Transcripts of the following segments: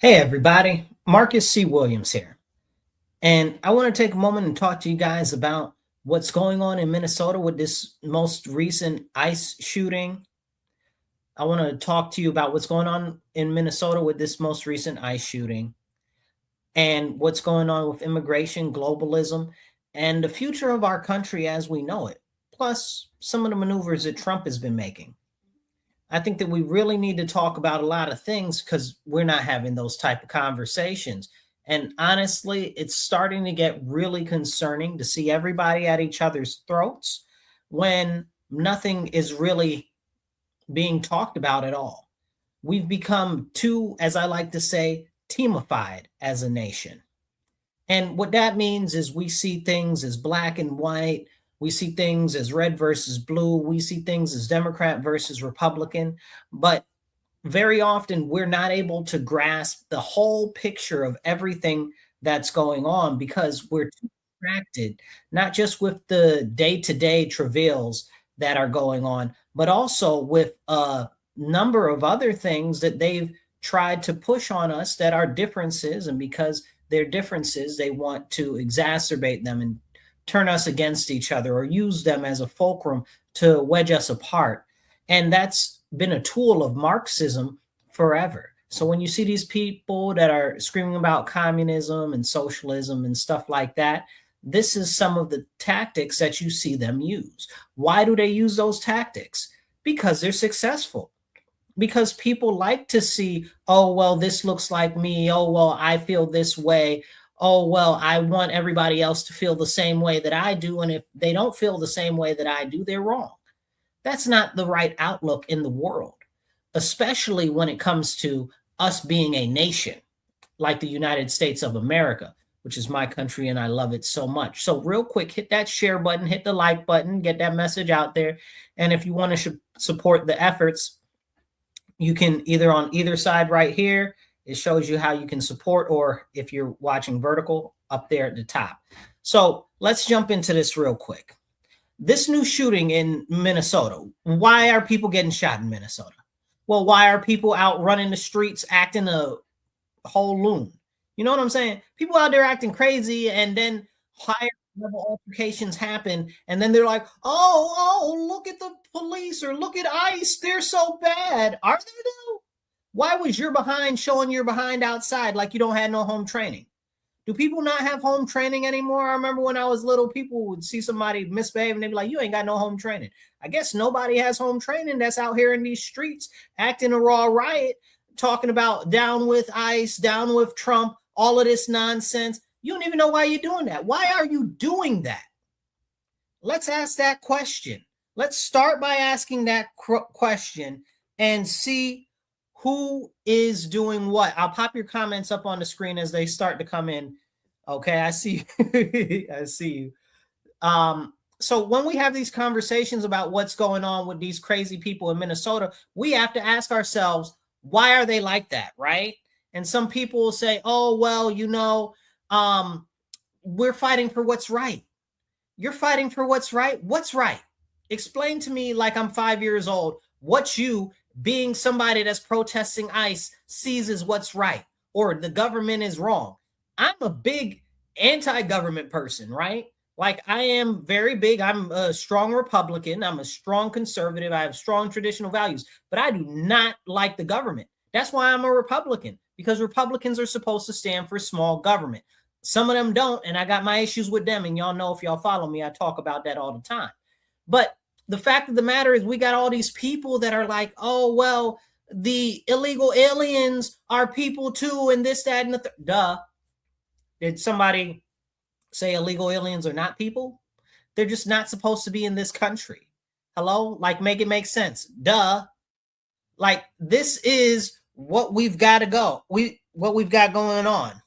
Hey everybody, Marcus C. Williams here. And I want to take a moment and talk to you guys about what's going on in Minnesota with this most recent ICE shooting. I want to talk to you about what's going on in Minnesota with this most recent ICE shooting and what's going on with immigration, globalism, and the future of our country as we know it, plus some of the maneuvers that Trump has been making. I think that we really need to talk about a lot of things because we're not having those type of conversations. And honestly, it's starting to get really concerning to see everybody at each other's throats when nothing is really being talked about at all. We've become too, as I like to say, teamified as a nation. And what that means is we see things as black and white. We see things as red versus blue. We see things as Democrat versus Republican. But very often we're not able to grasp the whole picture of everything that's going on because we're too distracted, not just with the day-to-day travails that are going on, but also with a number of other things that they've tried to push on us that are differences. And because they're differences, they want to exacerbate them and turn us against each other or use them as a fulcrum to wedge us apart. And that's been a tool of Marxism forever. So when you see these people that are screaming about communism and socialism and stuff like that, this is some of the tactics that you see them use. Why do they use those tactics? Because they're successful. Because people like to see, oh, well, this looks like me. Oh, well, I feel this way. Oh, well, I want everybody else to feel the same way that I do. And if they don't feel the same way that I do, they're wrong. That's not the right outlook in the world, especially when it comes to us being a nation like the United States of America, which is my country and I love it so much. So real quick, hit that share button, hit the like button, get that message out there. And if you want to support the efforts, you can either on either side right here, it shows you how you can support, or if you're watching vertical up there at the top. So let's jump into this real quick. This new shooting in Minnesota, why are people getting shot in Minnesota? Well, why are people out running the streets acting a whole loon? You know what I'm saying? People out there acting crazy, and then higher level altercations happen, and then they're like, oh, look at the police or look at ICE. They're so bad. Are they though? Why was your behind showing your behind outside like you don't have no home training? Do people not have home training anymore? I remember when I was little, people would see somebody misbehave and they'd be like, you ain't got no home training. I guess nobody has home training that's out here in these streets acting a raw riot, talking about down with ICE, down with Trump, all of this nonsense. You don't even know why you're doing that. Why are you doing that? Let's ask that question. Let's start by asking that question and see who is doing what. I'll pop your comments up on the screen as they start to come in. Okay, I see. I see you. So when we have these conversations about what's going on with these crazy people in Minnesota, we have to ask ourselves, why are they like that, right? And some people will say, oh, well, we're fighting for what's right. You're fighting for what's right? What's right? Explain to me, like I'm 5 years old, what you, being somebody that's protesting ICE, sees as what's right, or the government is wrong. I'm a big anti-government person, right? Like I am very big. I'm a strong Republican. I'm a strong conservative. I have strong traditional values, but I do not like the government. That's why I'm a Republican, because Republicans are supposed to stand for small government. Some of them don't, and I got my issues with them. And y'all know, if y'all follow me, I talk about that all the time. But the fact of the matter is we got all these people that are like, oh, well, the illegal aliens are people too, and this, that, and the duh. Did somebody say illegal aliens are not people? They're just not supposed to be in this country. Hello? Like, make it make sense. Duh. Like, this is what we've got to go. What we've got going on.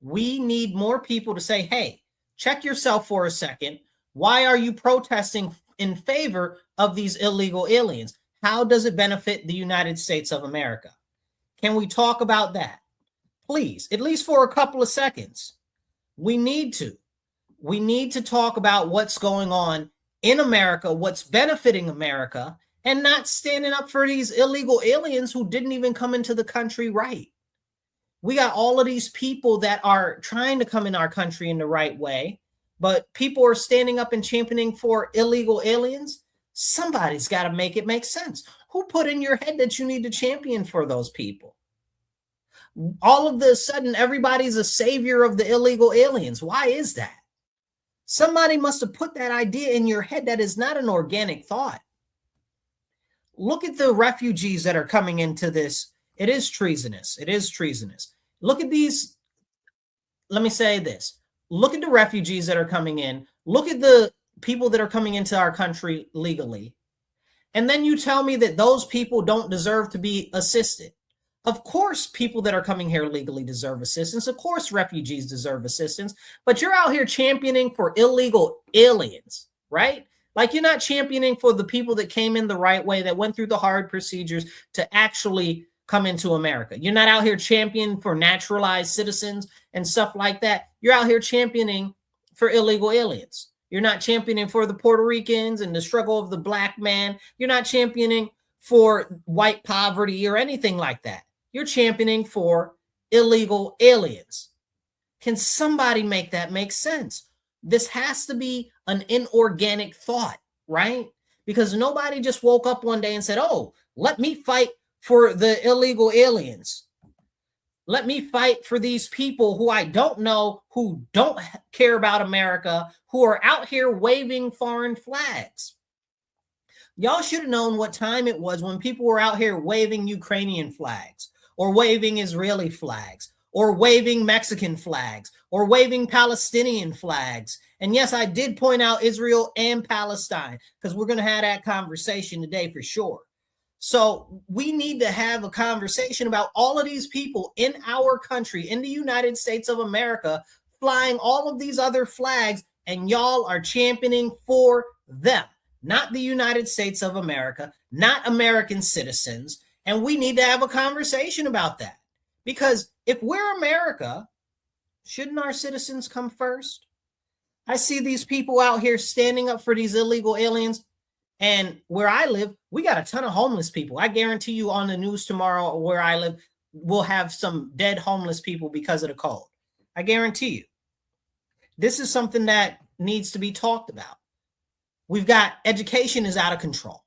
We need more people to say, hey, check yourself for a second. Why are you protesting in favor of these illegal aliens? How does it benefit the United States of America? Can we talk about that? Please, at least for a couple of seconds. We need to talk about what's going on in America, what's benefiting America, and not standing up for these illegal aliens who didn't even come into the country right. We got all of these people that are trying to come in our country in the right way, but people are standing up and championing for illegal aliens. Somebody's got to make it make sense. Who put in your head that you need to champion for those people? All of a sudden, everybody's a savior of the illegal aliens. Why is that? Somebody must have put that idea in your head. That is not an organic thought. Look at the refugees that are coming into this. It is treasonous. It is treasonous. Look at these. Let me say this. Look at the refugees that are coming in. Look at the people that are coming into our country legally. And then you tell me that those people don't deserve to be assisted. Of course, people that are coming here legally deserve assistance. Of course, refugees deserve assistance. But you're out here championing for illegal aliens, right? Like, you're not championing for the people that came in the right way, that went through the hard procedures to actually come into America. You're not out here championing for naturalized citizens and stuff like that. You're out here championing for illegal aliens. You're not championing for the Puerto Ricans and the struggle of the black man. You're not championing for white poverty or anything like that. You're championing for illegal aliens. Can somebody make that make sense? This has to be an inorganic thought, right? Because nobody just woke up one day and said, oh, let me fight for the illegal aliens. Let me fight for these people who I don't know, who don't care about America, who are out here waving foreign flags. Y'all should have known what time it was when people were out here waving Ukrainian flags, or waving Israeli flags, or waving Mexican flags, or waving Palestinian flags. And yes, I did point out Israel and Palestine, because we're going to have that conversation today for sure. So we need to have a conversation about all of these people in our country, in the United States of America, flying all of these other flags, and y'all are championing for them, not the United States of America, not American citizens. And we need to have a conversation about that. Because if we're America, shouldn't our citizens come first? I see these people out here standing up for these illegal aliens. And where I live, we got a ton of homeless people. I guarantee you on the news tomorrow where I live, we'll have some dead homeless people because of the cold. I guarantee you. This is something that needs to be talked about. We've got education is out of control.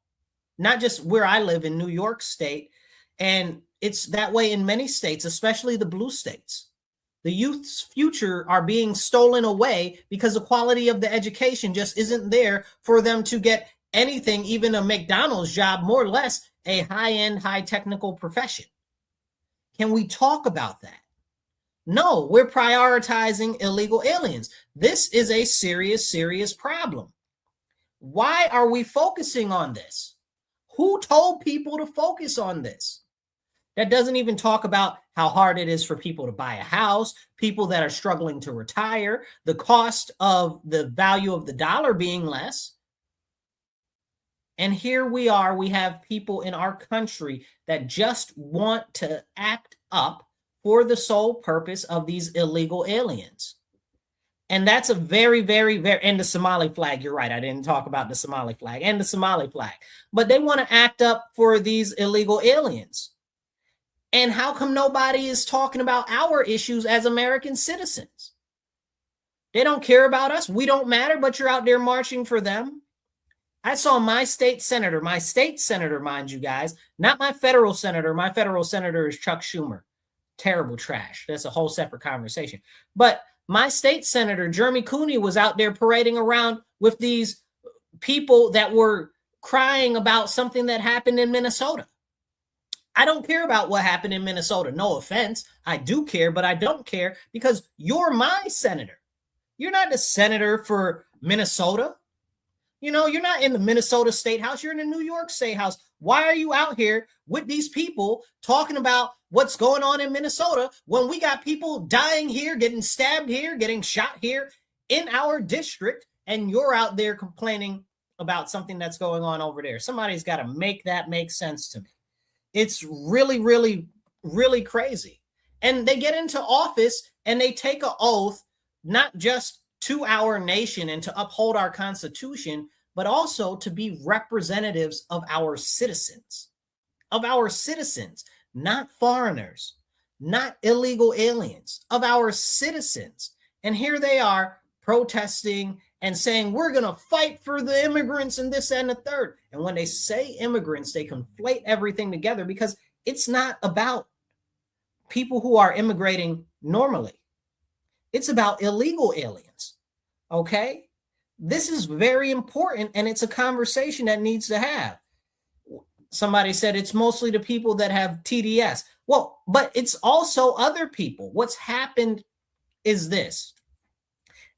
Not just where I live in New York State. And it's that way in many states, especially the blue states. The youth's future are being stolen away because the quality of the education just isn't there for them to get anything, even a McDonald's job, more or less a high-end, high technical profession. Can we talk about that? No, we're prioritizing illegal aliens. This is a serious, serious problem. Why are we focusing on this? Who told people to focus on this? That doesn't even talk about how hard it is for people to buy a house, people that are struggling to retire, the cost of the value of the dollar being less. And here we are, we have people in our country that just want to act up for the sole purpose of these illegal aliens. And that's a very, very, very, and the Somali flag, you're right, I didn't talk about the Somali flag and the Somali flag, but they want to act up for these illegal aliens. And how come nobody is talking about our issues as American citizens? They don't care about us. We don't matter, but you're out there marching for them. I saw my state senator, mind you guys, not my federal senator. My federal senator is Chuck Schumer. Terrible trash. That's a whole separate conversation. But my state senator, Jeremy Cooney, was out there parading around with these people that were crying about something that happened in Minnesota. I don't care about what happened in Minnesota. No offense. I do care, but I don't care because you're my senator. You're not the senator for Minnesota. You know, you're not in the Minnesota State House. You're in the New York State House. Why are you out here with these people talking about what's going on in Minnesota when we got people dying here, getting stabbed here, getting shot here in our district, and you're out there complaining about something that's going on over there? Somebody's got to make that make sense to me. It's really, really, really crazy. And they get into office and they take an oath, not just to our nation and to uphold our Constitution, but also to be representatives of our citizens, not foreigners. not illegal aliens, of our citizens. And here they are protesting and saying, we're going to fight for the immigrants and this and the third. And when they say immigrants, they conflate everything together because it's not about people who are immigrating normally. It's about illegal aliens. Okay? This is very important, and it's a conversation that needs to have. Somebody said it's mostly the people that have TDS. Well, but it's also other people. What's happened is this,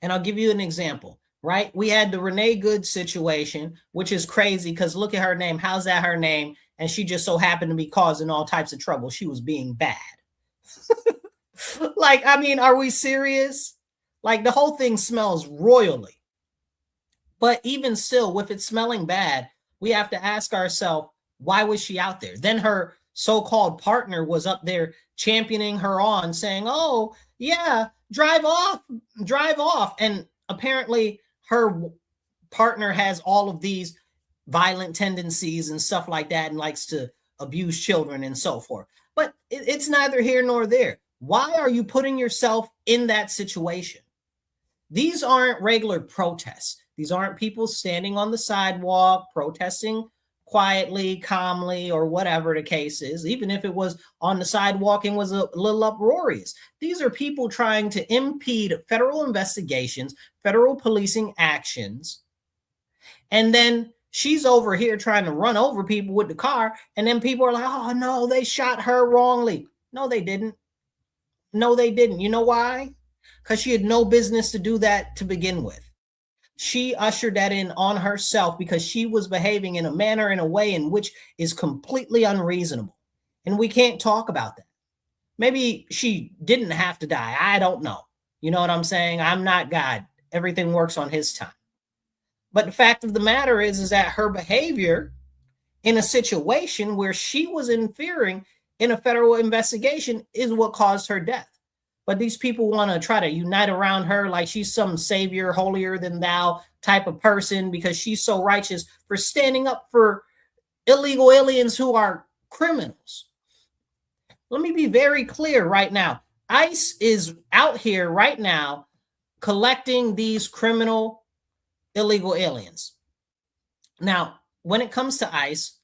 and I'll give you an example, right? We had the Renee Good situation, which is crazy because look at her name. How's that her name? And she just so happened to be causing all types of trouble. She was being bad. Like, I mean, are we serious? Like, the whole thing smells royally. But even still, with it smelling bad, we have to ask ourselves, why was she out there? Then her so-called partner was up there championing her on, saying, oh, yeah, drive off. And apparently her partner has all of these violent tendencies and stuff like that and likes to abuse children and so forth. But it's neither here nor there. Why are you putting yourself in that situation? These aren't regular protests. These aren't people standing on the sidewalk protesting quietly, calmly, or whatever the case is, even if it was on the sidewalk and was a little uproarious. These are people trying to impede federal investigations, federal policing actions. And then she's over here trying to run over people with the car. And then people are like, oh, no, they shot her wrongly. No, they didn't. No, they didn't. You know why? Because she had no business to do that to begin with. She ushered that in on herself because she was behaving in a manner, in a way in which is completely unreasonable. And we can't talk about that. Maybe she didn't have to die. I don't know. You know what I'm saying? I'm not God. Everything works on his time. But the fact of the matter is that her behavior in a situation where she was interfering in a federal investigation is what caused her death. But these people want to try to unite around her like she's some savior, holier than thou type of person because she's so righteous for standing up for illegal aliens who are criminals. Let me be very clear right now. ICE is out here right now collecting these criminal illegal aliens. Now, when it comes to ICE,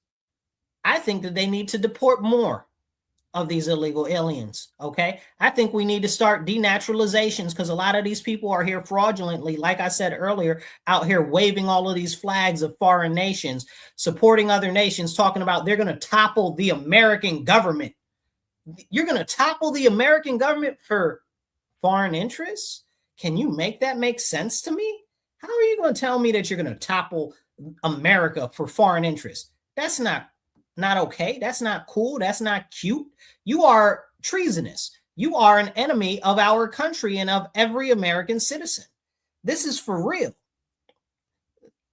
I think that they need to deport more of these illegal aliens, okay? I think we need to start denaturalizations because a lot of these people are here fraudulently, like I said earlier, out here waving all of these flags of foreign nations, supporting other nations, talking about they're going to topple the American government. You're going to topple the American government for foreign interests? Can you make that make sense to me? How are you going to tell me that you're going to topple America for foreign interests? That's not okay. That's not cool. That's not cute. You are treasonous. You are an enemy of our country and of every American citizen. This is for real.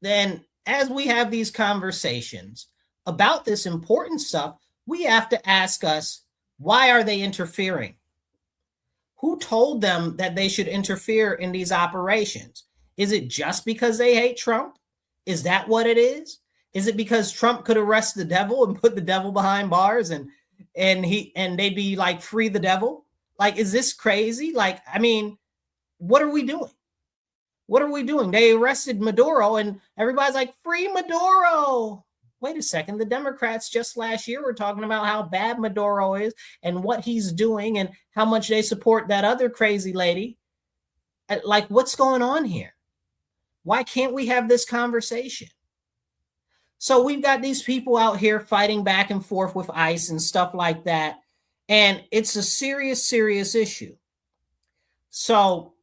Then as we have these conversations about this important stuff, we have to ask us, why are they interfering? Who told them that they should interfere in these operations? Is it just because they hate Trump? Is that what it is? Is it because Trump could arrest the devil and put the devil behind bars and they'd be like, free the devil? Like, is this crazy? Like, I mean, what are we doing? What are we doing? They arrested Maduro and everybody's like, free Maduro. Wait a second. The Democrats just last year were talking about how bad Maduro is and what he's doing and how much they support that other crazy lady. Like, what's going on here? Why can't we have this conversation? So we've got these people out here fighting back and forth with ICE and stuff like that. And it's a serious, serious issue. So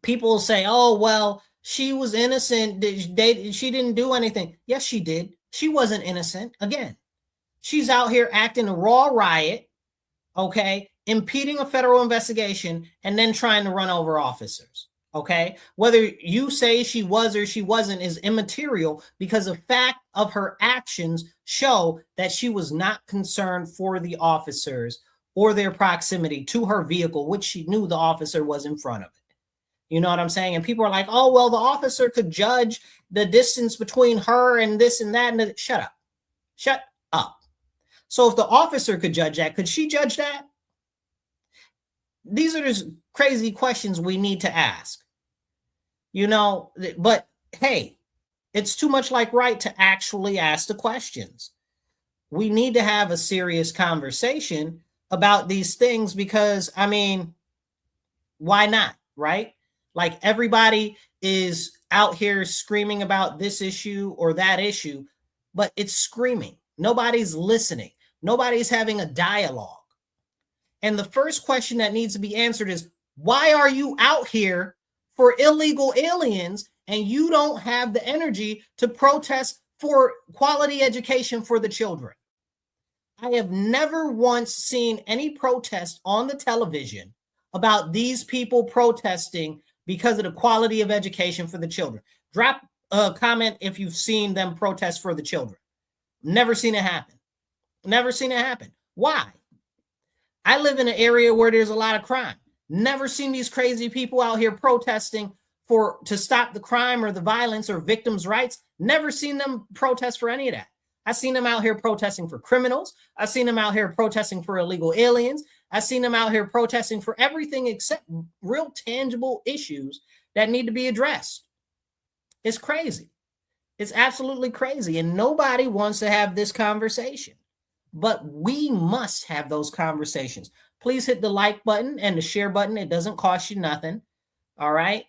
people say, oh, well, she was innocent. She didn't do anything. Yes, she did. She wasn't innocent. Again, she's out here acting a raw riot, okay, impeding a federal investigation and then trying to run over officers. Okay, whether you say she was or she wasn't is immaterial because the fact of her actions show that she was not concerned for the officers or their proximity to her vehicle, which she knew the officer was in front of it. You know what I'm saying? And people are like, oh, well, the officer could judge the distance between her and this and that. And shut up. Shut up. So if the officer could judge that, could she judge that? These are just crazy questions we need to ask. But hey, it's too much like right to actually ask the questions. We need to have a serious conversation about these things because, I mean, why not, right? Like everybody is out here screaming about this issue or that issue, but it's screaming. Nobody's listening. Nobody's having a dialogue. And the first question that needs to be answered is, why are you out here for illegal aliens and you don't have the energy to protest for quality education for the children? I have never once seen any protest on the television about these people protesting because of the quality of education for the children. Drop a comment if you've seen them protest for the children. Never seen it happen. Never seen it happen. Why? I live in an area where there's a lot of crime. Never seen these crazy people out here protesting to stop the crime or the violence or victims' rights. Never seen them protest for any of that. I've seen them out here protesting for criminals. I've seen them out here protesting for illegal aliens. I've seen them out here protesting for everything except real tangible issues that need to be addressed. It's crazy. It's absolutely crazy. And nobody wants to have this conversation. But we must have those conversations. Please hit the like button and the share button. It doesn't cost you nothing. All right.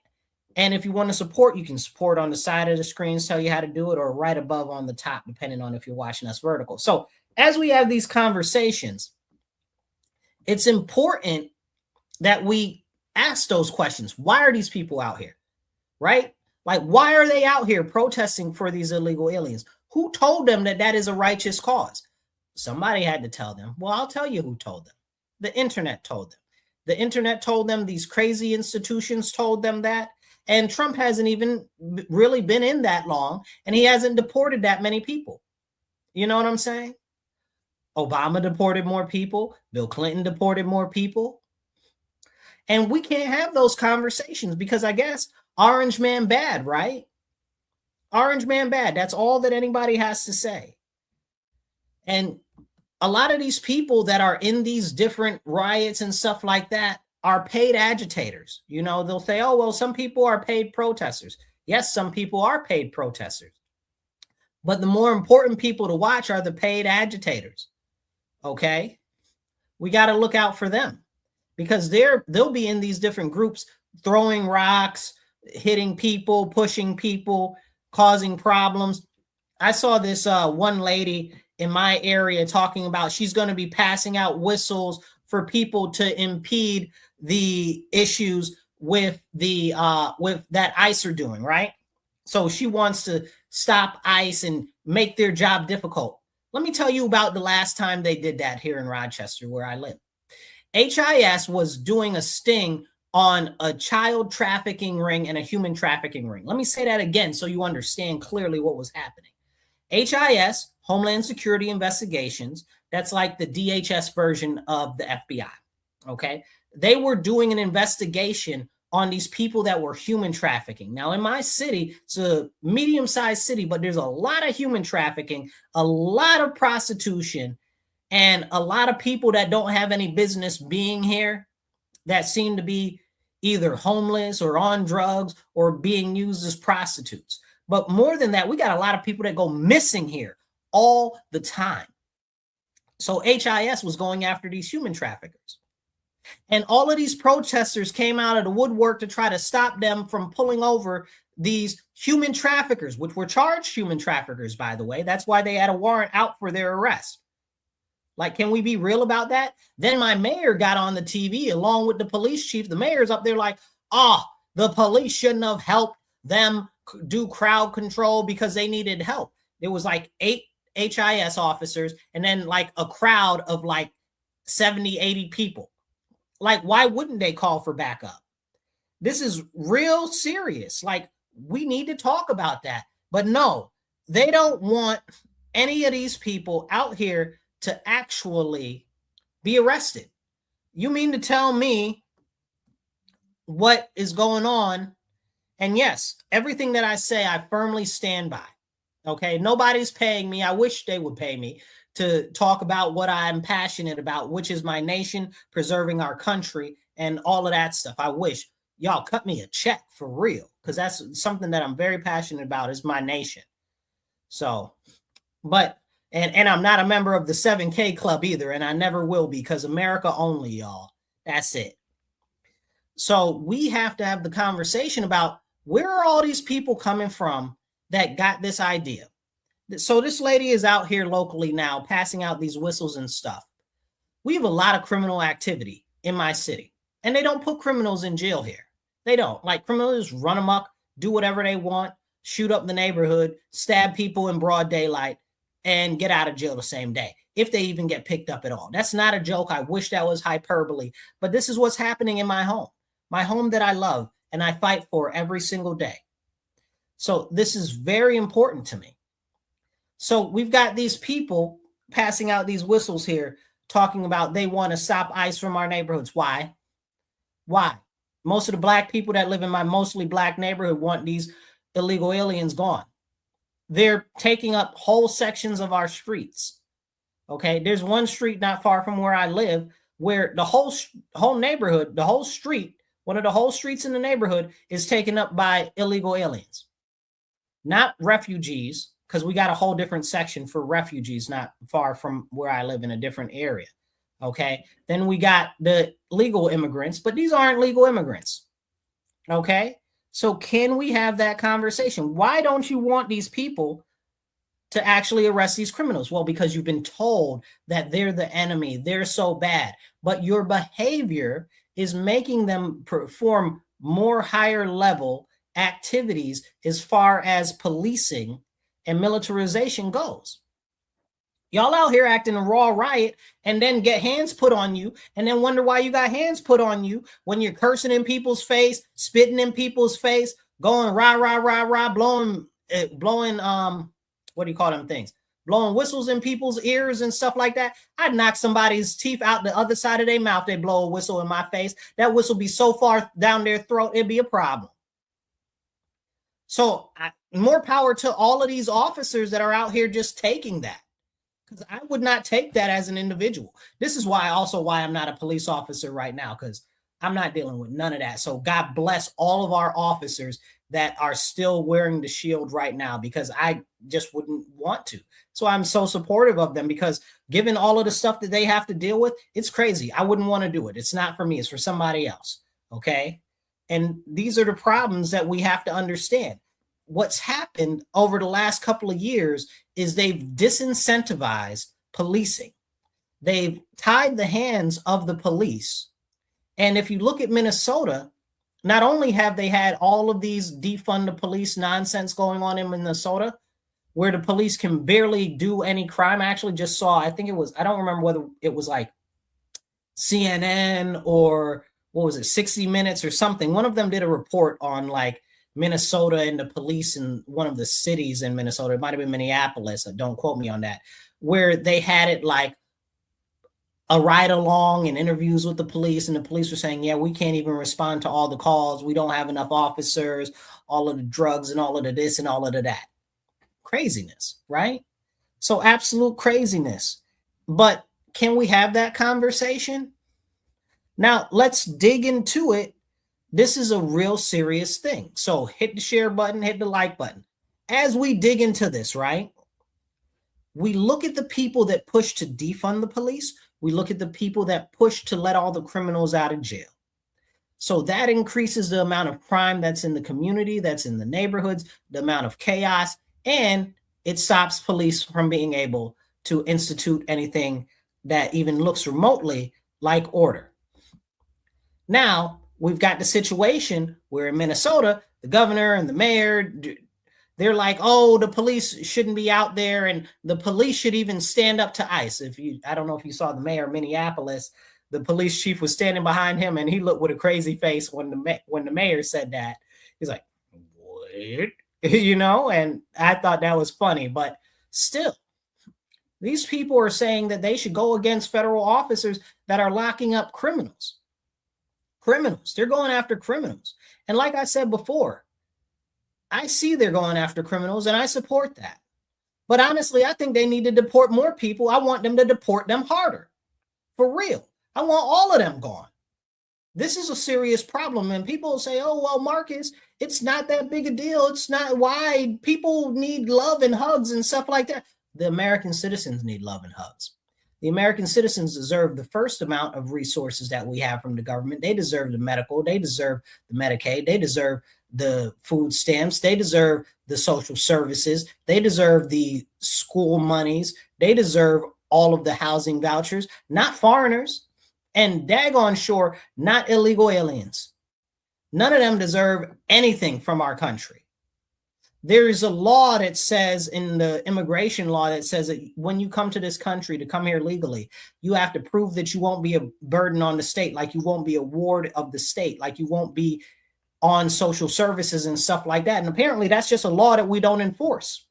And if you want to support, you can support on the side of the screens, tell you how to do it, or right above on the top, depending on if you're watching us vertical. So as we have these conversations, it's important that we ask those questions. Why are these people out here? Right? Like, why are they out here protesting for these illegal aliens? Who told them that that is a righteous cause? Somebody had to tell them. Well, I'll tell you who told them. The internet told them. The internet told them. These crazy institutions told them that. And Trump hasn't even really been in that long, and he hasn't deported that many people. You know what I'm saying? Obama deported more people. Bill Clinton deported more people. And we can't have those conversations because I guess Orange Man bad, right? Orange Man bad. That's all that anybody has to say. And a lot of these people that are in these different riots and stuff like that are paid agitators. They'll say, oh, well, some people are paid protesters. Yes, some people are paid protesters. But the more important people to watch are the paid agitators. Okay? We got to look out for them because they'll be in these different groups throwing rocks, hitting people, pushing people, causing problems. I saw this one lady in my area talking about she's going to be passing out whistles for people to impede the issues with with that ICE are doing, right? So she wants to stop ICE and make their job difficult. Let me tell you about the last time they did that here in Rochester, where I live. HIS was doing a sting on a child trafficking ring and a human trafficking ring. Let me say that again so you understand clearly what was happening. HIS, Homeland Security Investigations, that's like the DHS version of the FBI, okay? They were doing an investigation on these people that were human trafficking. Now, in my city, it's a medium-sized city, but there's a lot of human trafficking, a lot of prostitution, and a lot of people that don't have any business being here that seem to be either homeless or on drugs or being used as prostitutes. But more than that, we got a lot of people that go missing here all the time. So HIS was going after these human traffickers. And all of these protesters came out of the woodwork to try to stop them from pulling over these human traffickers, which were charged human traffickers, by the way. That's why they had a warrant out for their arrest. Like, can we be real about that? Then my mayor got on the TV along with the police chief. The mayor's up there like, the police shouldn't have helped them do crowd control because they needed help. There was like 8 HIS officers and then like a crowd of like 70, 80 people. Like, why wouldn't they call for backup? This is real serious. Like, we need to talk about that. But no, they don't want any of these people out here to actually be arrested. You mean to tell me what is going on? And yes, everything that I say, I firmly stand by. Okay, nobody's paying me. I wish they would pay me to talk about what I'm passionate about, which is my nation, preserving our country, and all of that stuff. I wish y'all cut me a check for real, because that's something that I'm very passionate about, is my nation. So, but and I'm not a member of the 7K club either, and I never will be, because America only, y'all. That's it. So we have to have the conversation about where are all these people coming from that got this idea. So this lady is out here locally now passing out these whistles and stuff. We have a lot of criminal activity in my city, and they don't put criminals in jail here. They don't. Like, criminals run amok, do whatever they want, shoot up the neighborhood, stab people in broad daylight, and get out of jail the same day, if they even get picked up at all. That's not a joke. I wish that was hyperbole, but this is what's happening in my home that I love and I fight for every single day. So this is very important to me. So we've got these people passing out these whistles here, talking about they want to stop ICE from our neighborhoods. Why? Why? Most of the black people that live in my mostly black neighborhood want these illegal aliens gone. They're taking up whole sections of our streets. Okay, there's one street not far from where I live where the whole neighborhood, the whole street, one of the whole streets in the neighborhood is taken up by illegal aliens, not refugees, because we got a whole different section for refugees not far from where I live in a different area. Okay, then we got the legal immigrants, but these aren't legal immigrants. Okay, so can we have that conversation? Why don't you want these people to actually arrest these criminals? Well, because you've been told that they're the enemy, they're so bad, but your behavior is making them perform more higher level activities as far as policing and militarization goes. Y'all out here acting a raw riot and then get hands put on you and then wonder why you got hands put on you when you're cursing in people's face, spitting in people's face, going rah, rah, rah, rah, blowing, what do you call them things? Blowing whistles in people's ears and stuff like that. I'd knock somebody's teeth out the other side of their mouth. They blow a whistle in my face. That whistle be so far down their throat, it'd be a problem. So more power to all of these officers that are out here just taking that, because I would not take that as an individual. This is why I'm not a police officer right now, because I'm not dealing with none of that. So God bless all of our officers that are still wearing the shield right now, because I just wouldn't want to. So I'm so supportive of them, because given all of the stuff that they have to deal with, it's crazy. I wouldn't want to do it. It's not for me. It's for somebody else. Okay. And these are the problems that we have to understand. What's happened over the last couple of years is they've disincentivized policing. They've tied the hands of the police. And if you look at Minnesota, not only have they had all of these defund the police nonsense going on in Minnesota, where the police can barely do any crime. I actually just saw, I don't remember whether it was like CNN or what was it, 60 Minutes or something. One of them did a report on like Minnesota and the police in one of the cities in Minnesota. It might have been Minneapolis. Don't quote me on that. Where they had it like a ride along and interviews with the police, and the police were saying, yeah, we can't even respond to all the calls. We don't have enough officers, all of the drugs and all of the this and all of the that. Craziness, right? So absolute craziness. But can we have that conversation? Now let's dig into it. This is a real serious thing. So hit the share button, hit the like button. As we dig into this, right? We look at the people that push to defund the police. We look at the people that push to let all the criminals out of jail. So that increases the amount of crime that's in the community, that's in the neighborhoods, the amount of chaos, and it stops police from being able to institute anything that even looks remotely like order. Now, we've got the situation where in Minnesota, the governor and the mayor, they're like, oh, the police shouldn't be out there, and the police should even stand up to ICE. I don't know if you saw the mayor of Minneapolis, the police chief was standing behind him, and he looked with a crazy face when the mayor said that. He's like, what? And I thought that was funny, but still, these people are saying that they should go against federal officers that are locking up criminals. They're going after criminals. And like I said before, I see they're going after criminals and I support that. But honestly, I think they need to deport more people. I want them to deport them harder. For real. I want all of them gone. This is a serious problem. And people say, oh, well, Marcus, it's not that big a deal. It's not why people need love and hugs and stuff like that. The American citizens need love and hugs. The American citizens deserve the first amount of resources that we have from the government. They deserve the medical, they deserve the Medicaid, they deserve the food stamps, they deserve the social services, they deserve the school monies, they deserve all of the housing vouchers, not foreigners, and daggone sure, not illegal aliens. None of them deserve anything from our country. There is a law that says, in the immigration law, that says that when you come to this country to come here legally, you have to prove that you won't be a burden on the state, like you won't be a ward of the state, like you won't be on social services and stuff like that. And apparently that's just a law that we don't enforce.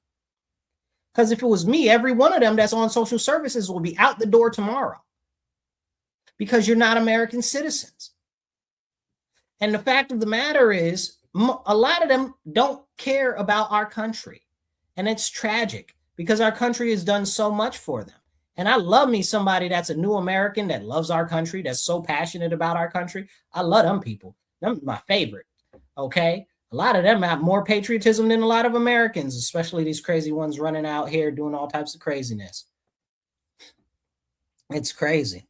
Because if it was me, every one of them that's on social services will be out the door tomorrow, because you're not American citizens. And the fact of the matter is, a lot of them don't care about our country. And it's tragic, because our country has done so much for them. And I love me somebody that's a new American that loves our country, that's so passionate about our country. I love them people. Them my favorite. Okay. A lot of them have more patriotism than a lot of Americans, especially these crazy ones running out here doing all types of craziness. It's crazy.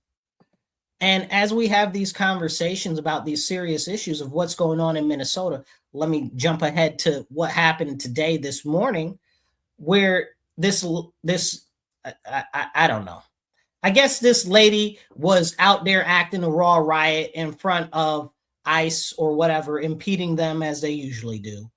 And as we have these conversations about these serious issues of what's going on in Minnesota, let me jump ahead to what happened today, this morning, where I don't know. I guess this lady was out there acting a raw riot in front of ICE or whatever, impeding them as they usually do.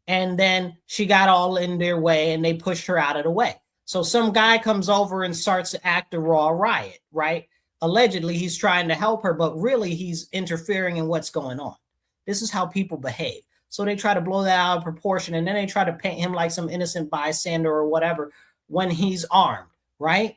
And then she got all in their way and they pushed her out of the way. So some guy comes over and starts to act a raw riot, right? Allegedly, he's trying to help her, but really he's interfering in what's going on. This is how people behave. So they try to blow that out of proportion, and then they try to paint him like some innocent bystander or whatever when he's armed, right?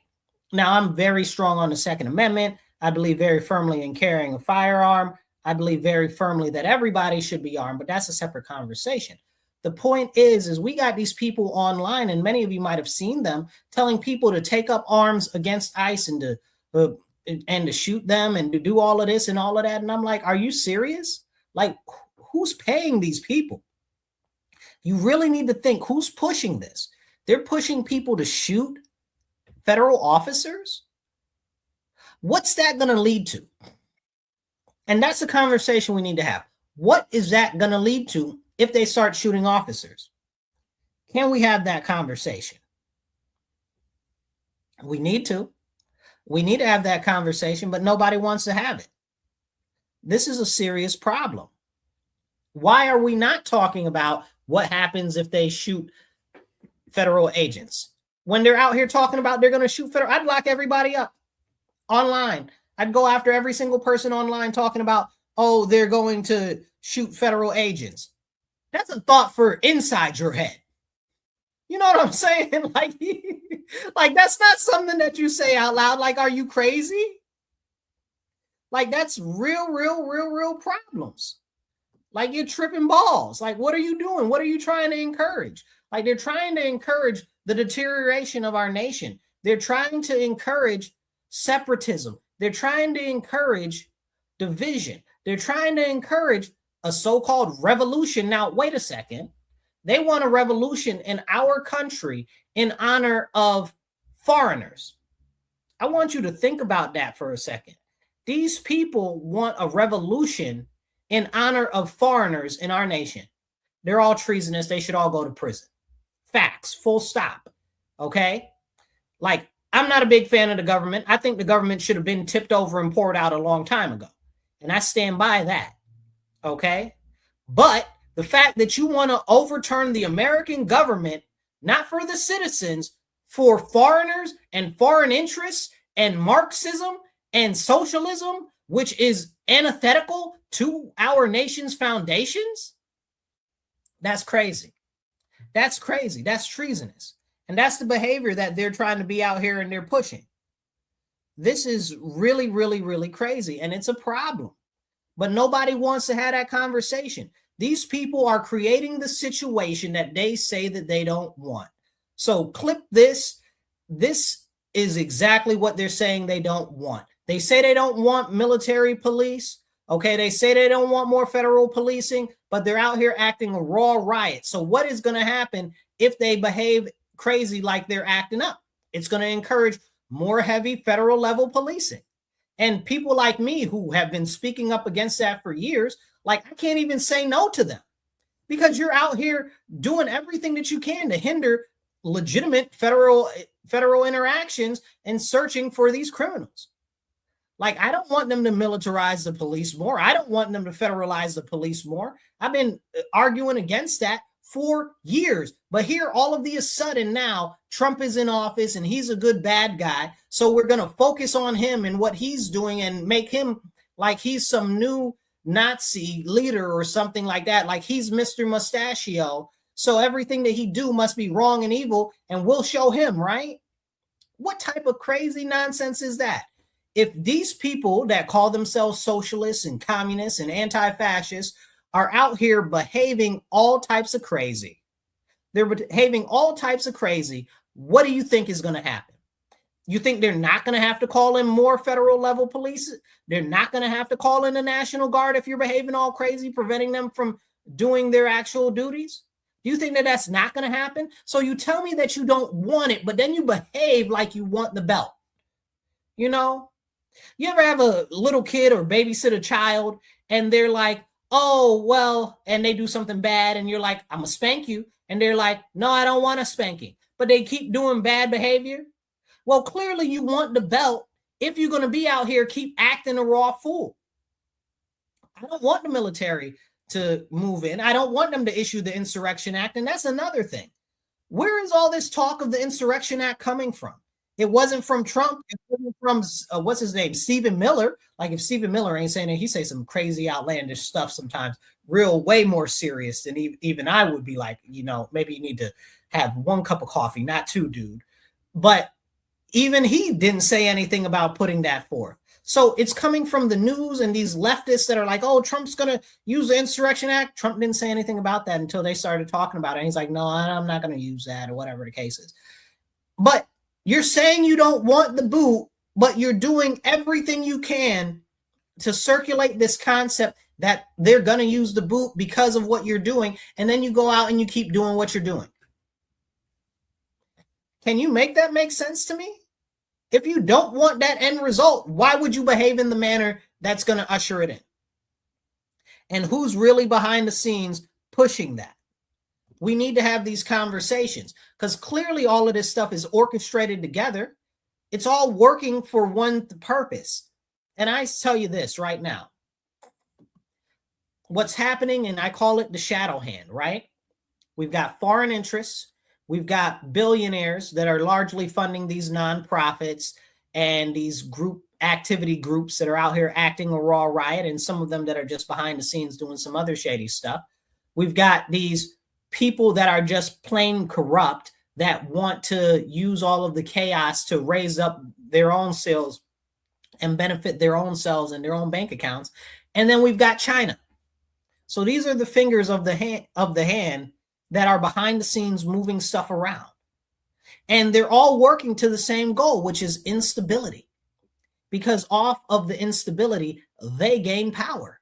Now, I'm very strong on the Second Amendment. I believe very firmly in carrying a firearm. I believe very firmly that everybody should be armed, but that's a separate conversation. The point is we got these people online, and many of you might have seen them telling people to take up arms against ICE and to shoot them and to do all of this and all of that. And I'm like, are you serious? Like, who's paying these people? You really need to think, who's pushing this? They're pushing people to shoot federal officers? What's that going to lead to? And that's the conversation we need to have. What is that going to lead to if they start shooting officers? Can we have that conversation? We need to. We need to have that conversation, but nobody wants to have it. This is a serious problem. Why are we not talking about what happens if they shoot federal agents? When they're out here talking about they're going to shoot federal, I'd lock everybody up online. I'd go after every single person online talking about, oh, they're going to shoot federal agents. That's a thought for inside your head. You know what I'm saying? Like that's not something that you say out loud. Like, are you crazy? Like, that's real problems. Like, you're tripping balls. Like, what are you doing? What are you trying to encourage? Like, they're trying to encourage the deterioration of our nation. They're trying to encourage separatism. They're trying to encourage division. They're trying to encourage a so-called revolution. Now, wait a second. They want a revolution in our country in honor of foreigners. I want you to think about that for a second. These people want a revolution in honor of foreigners in our nation. They're all treasonous. They should all go to prison. Facts, full stop. Okay? Like, I'm not a big fan of the government. I think the government should have been tipped over and poured out a long time ago. And I stand by that. Okay? But the fact that you want to overturn the American government, not for the citizens, for foreigners and foreign interests and Marxism and socialism, which is antithetical to our nation's foundations, that's crazy. That's crazy. That's treasonous. And that's the behavior that they're trying to be out here and they're pushing. This is really crazy, and it's a problem. But nobody wants to have that conversation. These people are creating the situation that they say that they don't want. So clip this. This is exactly what they're saying they don't want. They say they don't want military police, Okay, they say they don't want more federal policing, but they're out here acting a raw riot. So what is going to happen if they behave crazy like they're acting up? It's going to encourage more heavy federal level policing. And people like me who have been speaking up against that for years, like I can't even say no to them because you're out here doing everything that you can to hinder legitimate federal interactions and searching for these criminals. Like, I don't want them to militarize the police more. I don't want them to federalize the police more. I've been arguing against that for years. But here, all of the sudden now, Trump is in office and he's a good bad guy. So we're going to focus on him and what he's doing and make him like he's some new Nazi leader or something like that. Like he's Mr. Mustachio. So everything that he do must be wrong and evil, and we'll show him, right? What type of crazy nonsense is that? If these people that call themselves socialists and communists and anti-fascists are out here behaving all types of crazy, they're behaving all types of crazy, what do you think is going to happen? You think they're not going to have to call in more federal level police? They're not going to have to call in the National Guard if you're behaving all crazy, preventing them from doing their actual duties? Do you think that that's not going to happen? So you tell me that you don't want it, but then you behave like you want the belt. You know? You ever have a little kid or babysit a child and they're like, oh, well, and they do something bad and you're like, I'm going to spank you. And they're like, no, I don't want a spanking. But they keep doing bad behavior. Well, clearly you want the belt if you're going to be out here, keep acting a raw fool. I don't want the military to move in. I don't want them to issue the Insurrection Act. And that's another thing. Where is all this talk of the Insurrection Act coming from? It wasn't from Trump. It wasn't from, what's his name? Stephen Miller. Like if Stephen Miller ain't saying it, he say some crazy outlandish stuff sometimes, real way more serious than even I would be like, you know, maybe you need to have one cup of coffee, not two, dude. But even he didn't say anything about putting that forth. So it's coming from the news and these leftists that are like, oh, Trump's going to use the Insurrection Act. Trump didn't say anything about that until they started talking about it. And he's like, no, I'm not going to use that or whatever the case is. But you're saying you don't want the boot, but you're doing everything you can to circulate this concept that they're going to use the boot because of what you're doing. And then you go out and you keep doing what you're doing. Can you make that make sense to me? If you don't want that end result, why would you behave in the manner that's going to usher it in? And who's really behind the scenes pushing that? We need to have these conversations because clearly all of this stuff is orchestrated together. It's all working for one purpose. And I tell you this right now. What's happening, and I call it the shadow hand, right? We've got foreign interests. We've got billionaires that are largely funding these nonprofits and these activity groups that are out here acting a raw riot, and some of them that are just behind the scenes doing some other shady stuff. We've got these people that are just plain corrupt that want to use all of the chaos to raise up their own sales and benefit their own selves and their own bank accounts. And then we've got China. So these are the fingers of the hand that are behind the scenes moving stuff around. And they're all working to the same goal, which is instability. Because off of the instability, they gain power.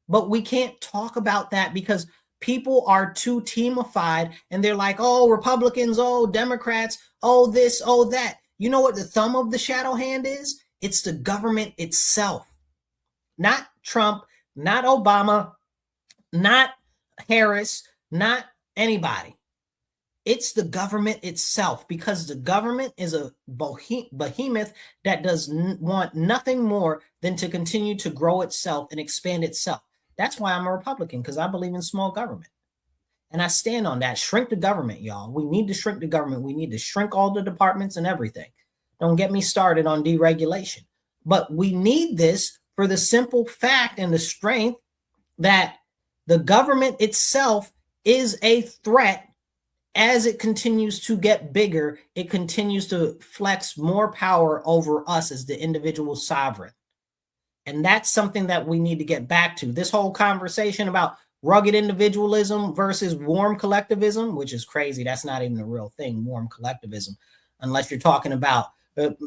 But we can't talk about that because people are too teamified and they're like, oh, Republicans, oh, Democrats, oh, this, oh, that. You know what the thumb of the shadow hand is? It's the government itself. Not Trump, not Obama, not Harris, not anybody. It's the government itself, because the government is a behemoth that does want nothing more than to continue to grow itself and expand itself. That's why I'm a Republican, because I believe in small government. And I stand on that. Shrink the government, y'all. We need to shrink the government. We need to shrink all the departments and everything. Don't get me started on deregulation. But we need this for the simple fact and the strength that the government itself is a threat. As it continues to get bigger, it continues to flex more power over us as the individual sovereign. And that's something that we need to get back to. This whole conversation about rugged individualism versus warm collectivism, which is crazy. That's not even a real thing, warm collectivism, unless you're talking about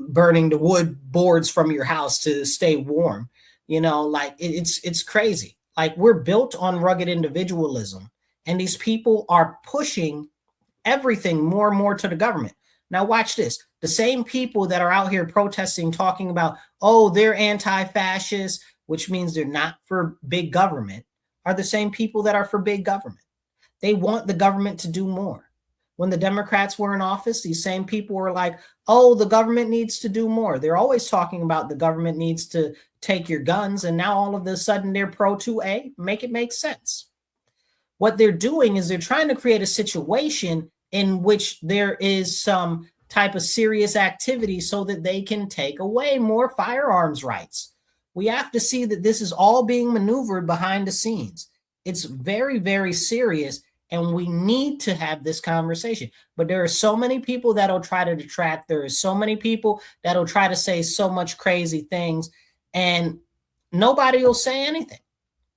burning the wood boards from your house to stay warm. Like it's crazy. Like we're built on rugged individualism, and these people are pushing everything more and more to the government. Now watch this. The same people that are out here protesting, talking about, oh, they're anti-fascist, which means they're not for big government, are the same people that are for big government. They want the government to do more. When the Democrats were in office, these same people were like, oh, the government needs to do more. They're always talking about the government needs to take your guns. And now all of a sudden they're pro 2A. Make it make sense. What they're doing is they're trying to create a situation in which there is some type of serious activity so that they can take away more firearms rights. We have to see that this is all being maneuvered behind the scenes. It's very, very serious, and we need to have this conversation. But there are so many people that'll try to detract. There are so many people that'll try to say so much crazy things, and nobody will say anything.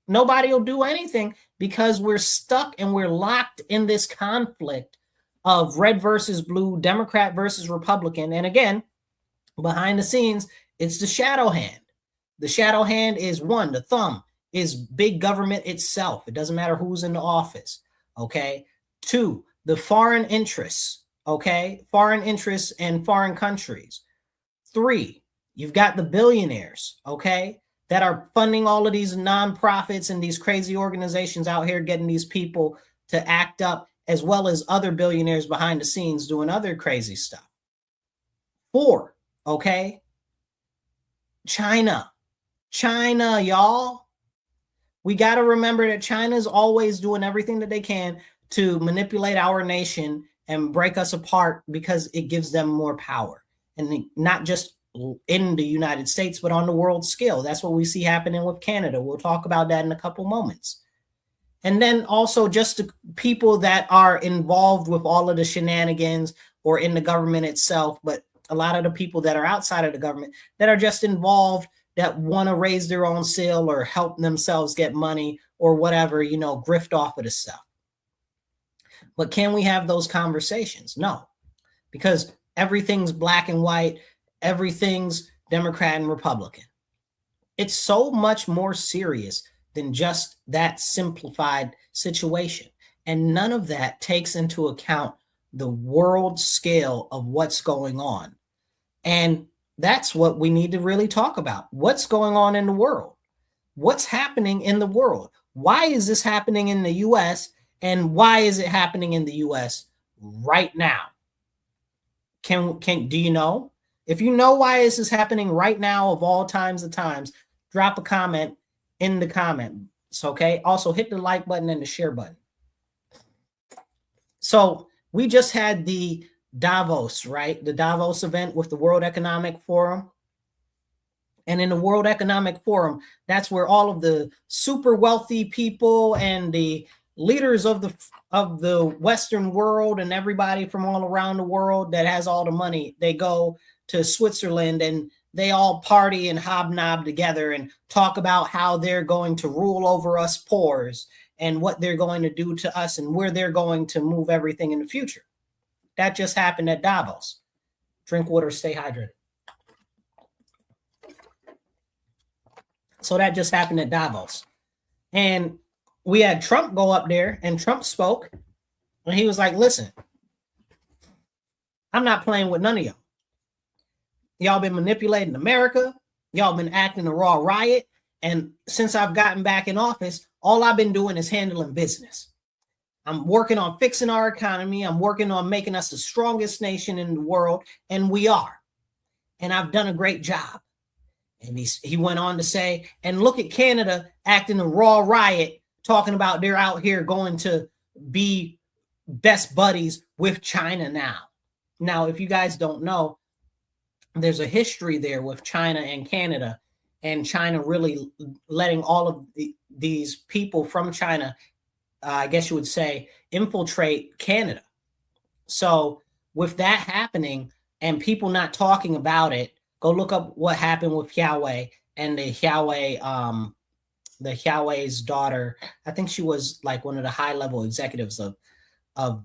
Nobody will do anything because we're stuck and we're locked in this conflict of red versus blue, Democrat versus Republican. And again, behind the scenes, it's the shadow hand. The shadow hand is one, the thumb is big government itself. It doesn't matter who's in the office. Okay. Two, the foreign interests. Okay. Foreign interests and foreign countries. Three, you've got the billionaires. Okay. That are funding all of these nonprofits and these crazy organizations out here getting these people to act up, as well as other billionaires behind the scenes doing other crazy stuff. Four, okay? China, y'all. We got to remember that China's always doing everything that they can to manipulate our nation and break us apart because it gives them more power. And not just in the United States, but on the world scale. That's what we see happening with Canada. We'll talk about that in a couple moments. And then also just the people that are involved with all of the shenanigans or in the government itself, but a lot of the people that are outside of the government that are just involved that want to raise their own sale or help themselves get money or whatever, grift off of the stuff. But can we have those conversations? No, because everything's black and white. Everything's Democrat and Republican. It's so much more serious than just that simplified situation. And none of that takes into account the world scale of what's going on. And that's what we need to really talk about. What's going on in the world? What's happening in the world? Why is this happening in the US? And why is it happening in the US right now? Do you know? If you know why this is happening right now of all times of times, drop a comment in the comments, okay? Also, hit the like button and the share button. So we just had the Davos, right? The Davos event with the World Economic Forum. And in the World Economic Forum, that's where all of the super wealthy people and the leaders of the Western world and everybody from all around the world that has all the money, they go to Switzerland and they all party and hobnob together and talk about how they're going to rule over us poors and what they're going to do to us and where they're going to move everything in the future. That just happened at Davos. Drink water, stay hydrated. So that just happened at Davos. And we had Trump go up there, and Trump spoke, and he was like, listen, I'm not playing with none of y'all. Y'all been manipulating America. Y'all been acting a raw riot. And since I've gotten back in office, all I've been doing is handling business. I'm working on fixing our economy. I'm working on making us the strongest nation in the world, and we are. And I've done a great job. And he went on to say, and look at Canada acting a raw riot, talking about they're out here going to be best buddies with China now. Now, if you guys don't know, there's a history there with China and Canada, and China really letting all of these people from China, I guess you would say, infiltrate Canada. So with that happening and people not talking about it, go look up what happened with Huawei and the Huawei's daughter. I think she was like one of the high-level executives of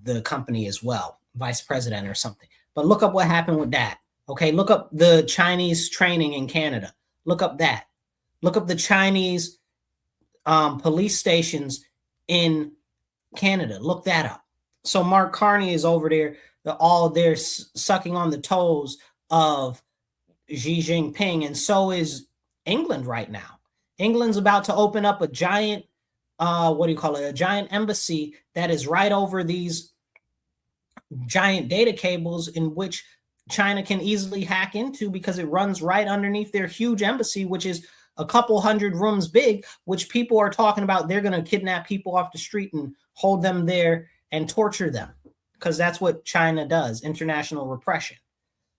the company as well, vice president or something. But look up what happened with that. Okay, look up the Chinese training in Canada. Look up that. Look up the Chinese police stations in Canada. Look that up. So Mark Carney is over there, all there sucking on the toes of Xi Jinping, and so is England right now. England's about to open up a giant, a giant embassy that is right over these giant data cables, in which China can easily hack into, because it runs right underneath their huge embassy, which is a couple hundred rooms big, which people are talking about they're going to kidnap people off the street and hold them there and torture them, because that's what China does, international repression.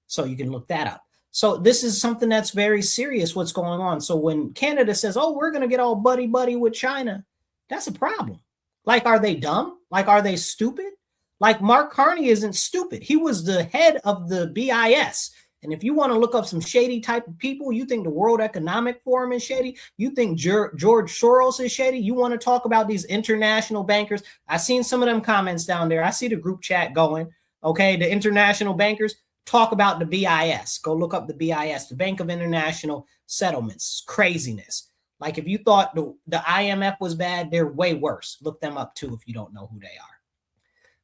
So you can look that up. So this is something that's very serious, what's going on. So when Canada says, oh, we're going to get all buddy-buddy with China, that's a problem. Like, are they dumb? Like, are they stupid? Like, Mark Carney isn't stupid. He was the head of the BIS. And if you want to look up some shady type of people, you think the World Economic Forum is shady, you think George Soros is shady, you want to talk about these international bankers. I seen some of them comments down there. I see the group chat going, okay, the international bankers. Talk about the BIS. Go look up the BIS, the Bank of International Settlements. Craziness. Like, if you thought the IMF was bad, they're way worse. Look them up too if you don't know who they are.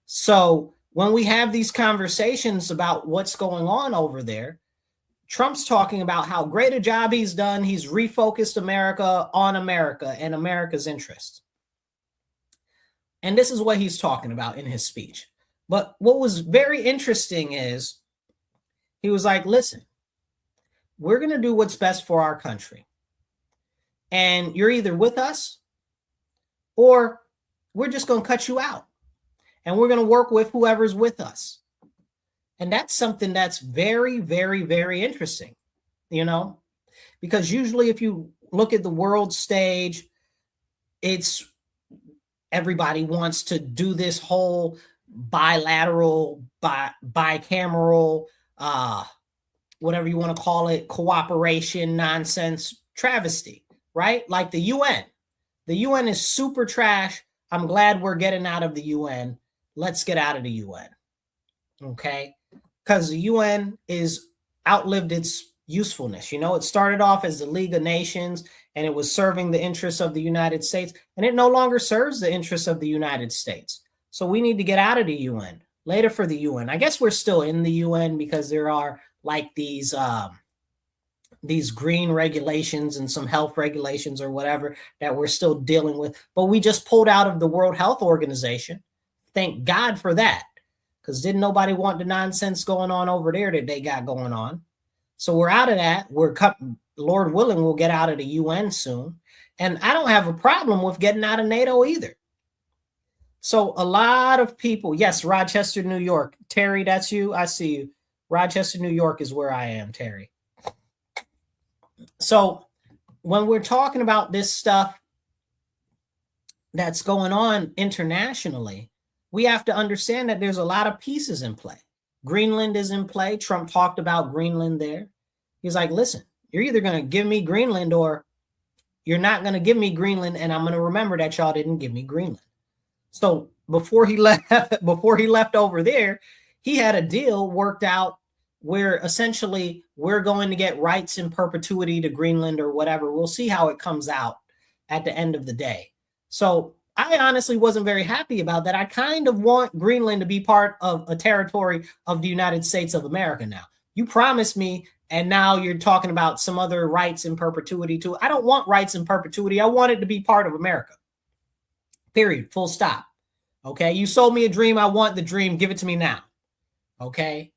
So when we have these conversations about what's going on over there, Trump's talking about how great a job he's done. He's refocused America on America and America's interests. And this is what he's talking about in his speech. But what was very interesting is, he was like, listen, we're going to do what's best for our country. And you're either with us or we're just going to cut you out. And we're going to work with whoever's with us. And that's something that's very, very, very interesting, you know, because usually if you look at the world stage, it's everybody wants to do this whole bilateral, bicameral, whatever you want to call it, cooperation nonsense travesty, right? Like the UN. The UN is super trash. I'm glad we're getting out of the UN. Let's get out of the UN. Okay? Because the UN is outlived its usefulness. You know, it started off as the League of Nations and it was serving the interests of the United States, and it no longer serves the interests of the United States. So we need to get out of the UN. Later for the UN. I guess we're still in the UN because there are like these green regulations and some health regulations or whatever that we're still dealing with. But we just pulled out of the World Health Organization. Thank God for that, because didn't nobody want the nonsense going on over there that they got going on. So we're out of that. Lord willing, we'll get out of the UN soon. And I don't have a problem with getting out of NATO either. So a lot of people, yes, Rochester, New York. Terry, that's you. I see you. Rochester, New York is where I am, Terry. So when we're talking about this stuff that's going on internationally, we have to understand that there's a lot of pieces in play. Greenland is in play. Trump talked about Greenland there. He's like, listen, you're either going to give me Greenland or you're not going to give me Greenland, and I'm going to remember that y'all didn't give me Greenland. So before he left over there, he had a deal worked out where essentially we're going to get rights in perpetuity to Greenland or whatever. We'll see how it comes out at the end of the day. So I honestly wasn't very happy about that. I kind of want Greenland to be part of a territory of the United States of America now. You promised me, and now you're talking about some other rights in perpetuity too. I don't want rights in perpetuity. I want it to be part of America. Period. Full stop. Okay. You sold me a dream. I want the dream. Give it to me now. Okay.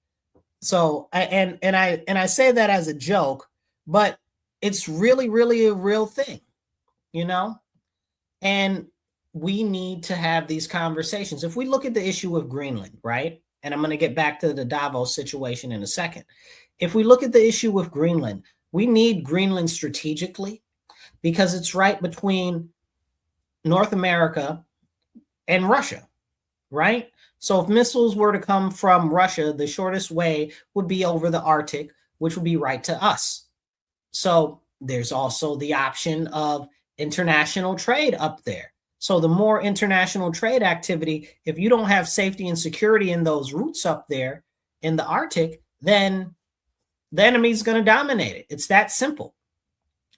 So, and I say that as a joke, but it's really, really a real thing, you know, and we need to have these conversations. If we look at the issue of Greenland, right? And I'm going to get back to the Davos situation in a second. If we look at the issue with Greenland, we need Greenland strategically because it's right between North America and Russia, right? So if missiles were to come from Russia, the shortest way would be over the Arctic, which would be right to us. So there's also the option of international trade up there. So the more international trade activity, if you don't have safety and security in those routes up there in the Arctic, then the enemy's going to dominate it. It's that simple.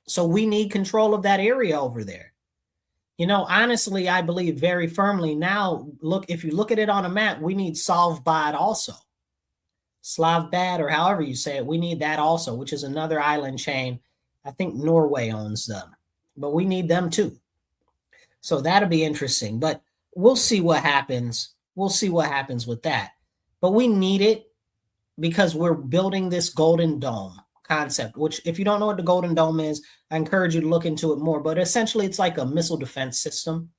So we need control of that area over there. You know, honestly, I believe very firmly now, look, if you look at it on a map, we need Svalbard also. Slavbad, or however you say it, we need that also, which is another island chain. I think Norway owns them, but we need them too. So that'll be interesting, but we'll see what happens. We'll see what happens with that. But we need it because we're building this Golden Dome concept, which if you don't know what the Golden Dome is, I encourage you to look into it more. But essentially, it's like a missile defense system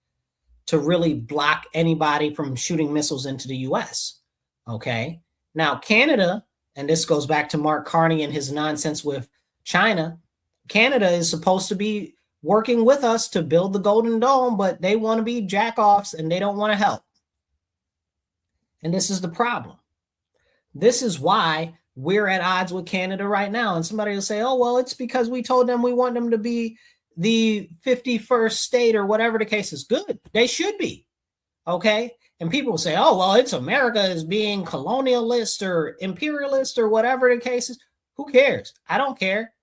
to really block anybody from shooting missiles into the US. Okay. Now, Canada, and this goes back to Mark Carney and his nonsense with China, Canada is supposed to be working with us to build the Golden Dome, but they want to be jack-offs and they don't want to help. And this is the problem. This is why we're at odds with Canada right now. And somebody will say, oh, well, it's because we told them we want them to be the 51st state or whatever the case is. Good. They should be. Okay. And people will say, oh, well, it's America is being colonialist or imperialist or whatever the case is. Who cares? I don't care.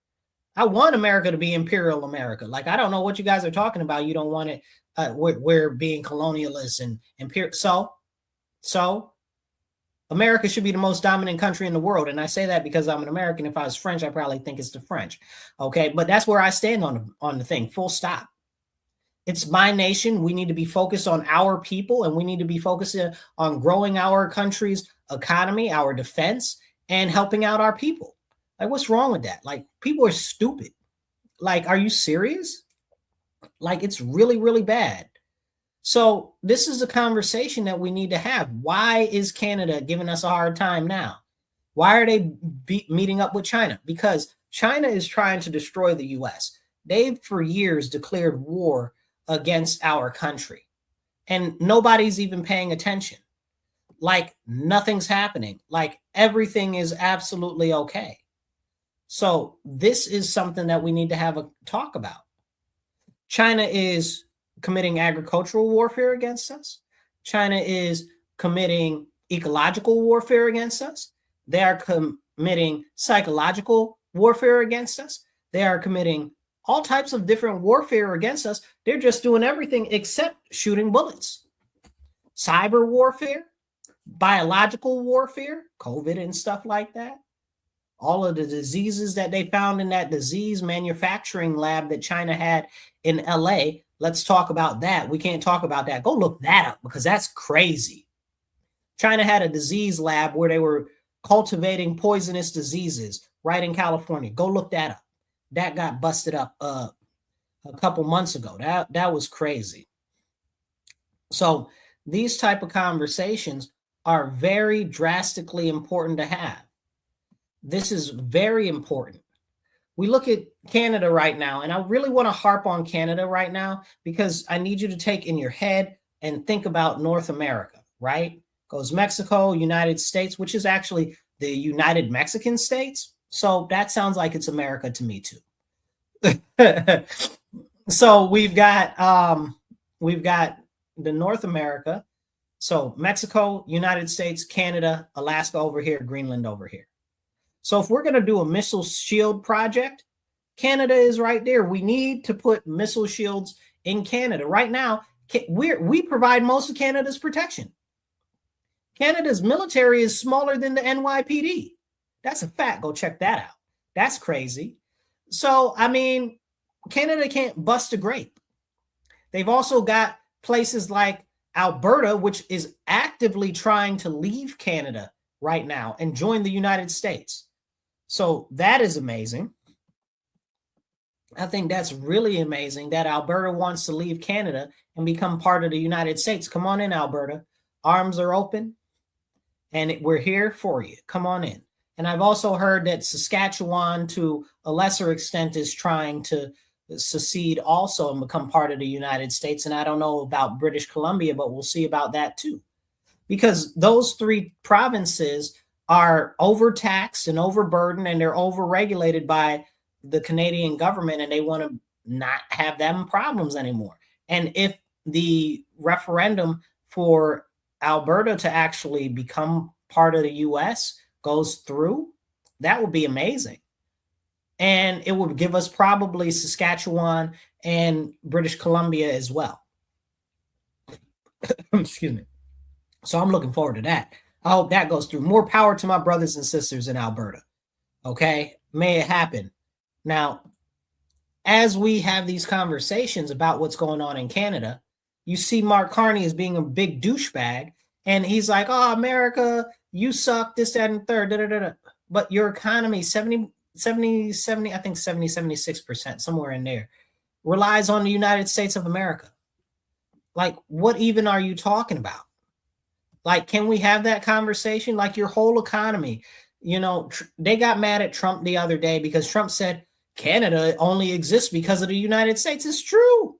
I want America to be imperial America. Like, I don't know what you guys are talking about. You don't want it. We're being colonialist and imperial. So America should be the most dominant country in the world. And I say that because I'm an American. If I was French, I probably think it's the French. Okay. But that's where I stand on the thing. Full stop. It's my nation. We need to be focused on our people, and we need to be focusing on growing our country's economy, our defense, and helping out our people. Like, what's wrong with that? Like, people are stupid. Like, are you serious? Like, it's really, really bad. So this is a conversation that we need to have. Why is Canada giving us a hard time now? Why are they meeting up with China? Because China is trying to destroy the US. They've for years declared war against our country, and nobody's even paying attention. Like, nothing's happening. Like, everything is absolutely okay. So this is something that we need to have a talk about. China is committing agricultural warfare against us. China is committing ecological warfare against us. They are committing psychological warfare against us. They are committing all types of different warfare against us. They're just doing everything except shooting bullets. Cyber warfare, biological warfare, COVID and stuff like that. All of the diseases that they found in that disease manufacturing lab that China had in LA. Let's talk about that. We can't talk about that. Go look that up because that's crazy. China had a disease lab where they were cultivating poisonous diseases right in California. Go look that up. That got busted up a couple months ago. That was crazy. So these type of conversations are very drastically important to have. This is very important. We look at Canada right now, and I really want to harp on Canada right now because I need you to take in your head and think about North America, right? Goes Mexico, United States, which is actually the United Mexican States. So that sounds like it's America to me too. So we've got the North America. So Mexico, United States, Canada, Alaska over here, Greenland over here. So if we're going to do a missile shield project, Canada is right there. We need to put missile shields in Canada. Right now, we provide most of Canada's protection. Canada's military is smaller than the NYPD. That's a fact. Go check that out. That's crazy. So, I mean, Canada can't bust a grape. They've also got places like Alberta, which is actively trying to leave Canada right now and join the United States. So that is amazing. I think that's really amazing that Alberta wants to leave Canada and become part of the United States. Come on in, Alberta. Arms are open, and we're here for you. Come on in. And I've also heard that Saskatchewan, to a lesser extent, is trying to secede also and become part of the United States. And I don't know about British Columbia, but we'll see about that too. Because those three provinces are overtaxed and overburdened, and they're overregulated by the Canadian government, and they want to not have them problems anymore. And if the referendum for Alberta to actually become part of the US goes through, that would be amazing. and it would give us probably Saskatchewan and British Columbia as well. Excuse me. So I'm looking forward to that. I hope that goes through. More power to my brothers and sisters in Alberta. Okay, may it happen. Now, as we have these conversations about what's going on in Canada, you see Mark Carney as being a big douchebag, and he's like, "Oh, America, you suck, this, that, and third, da, da, da, da." But your economy, 70, I think 70, 76%, somewhere in there, relies on the United States of America. Like, what even are you talking about? Like, can we have that conversation? Like, your whole economy, they got mad at Trump the other day because Trump said Canada only exists because of the United States. It's true.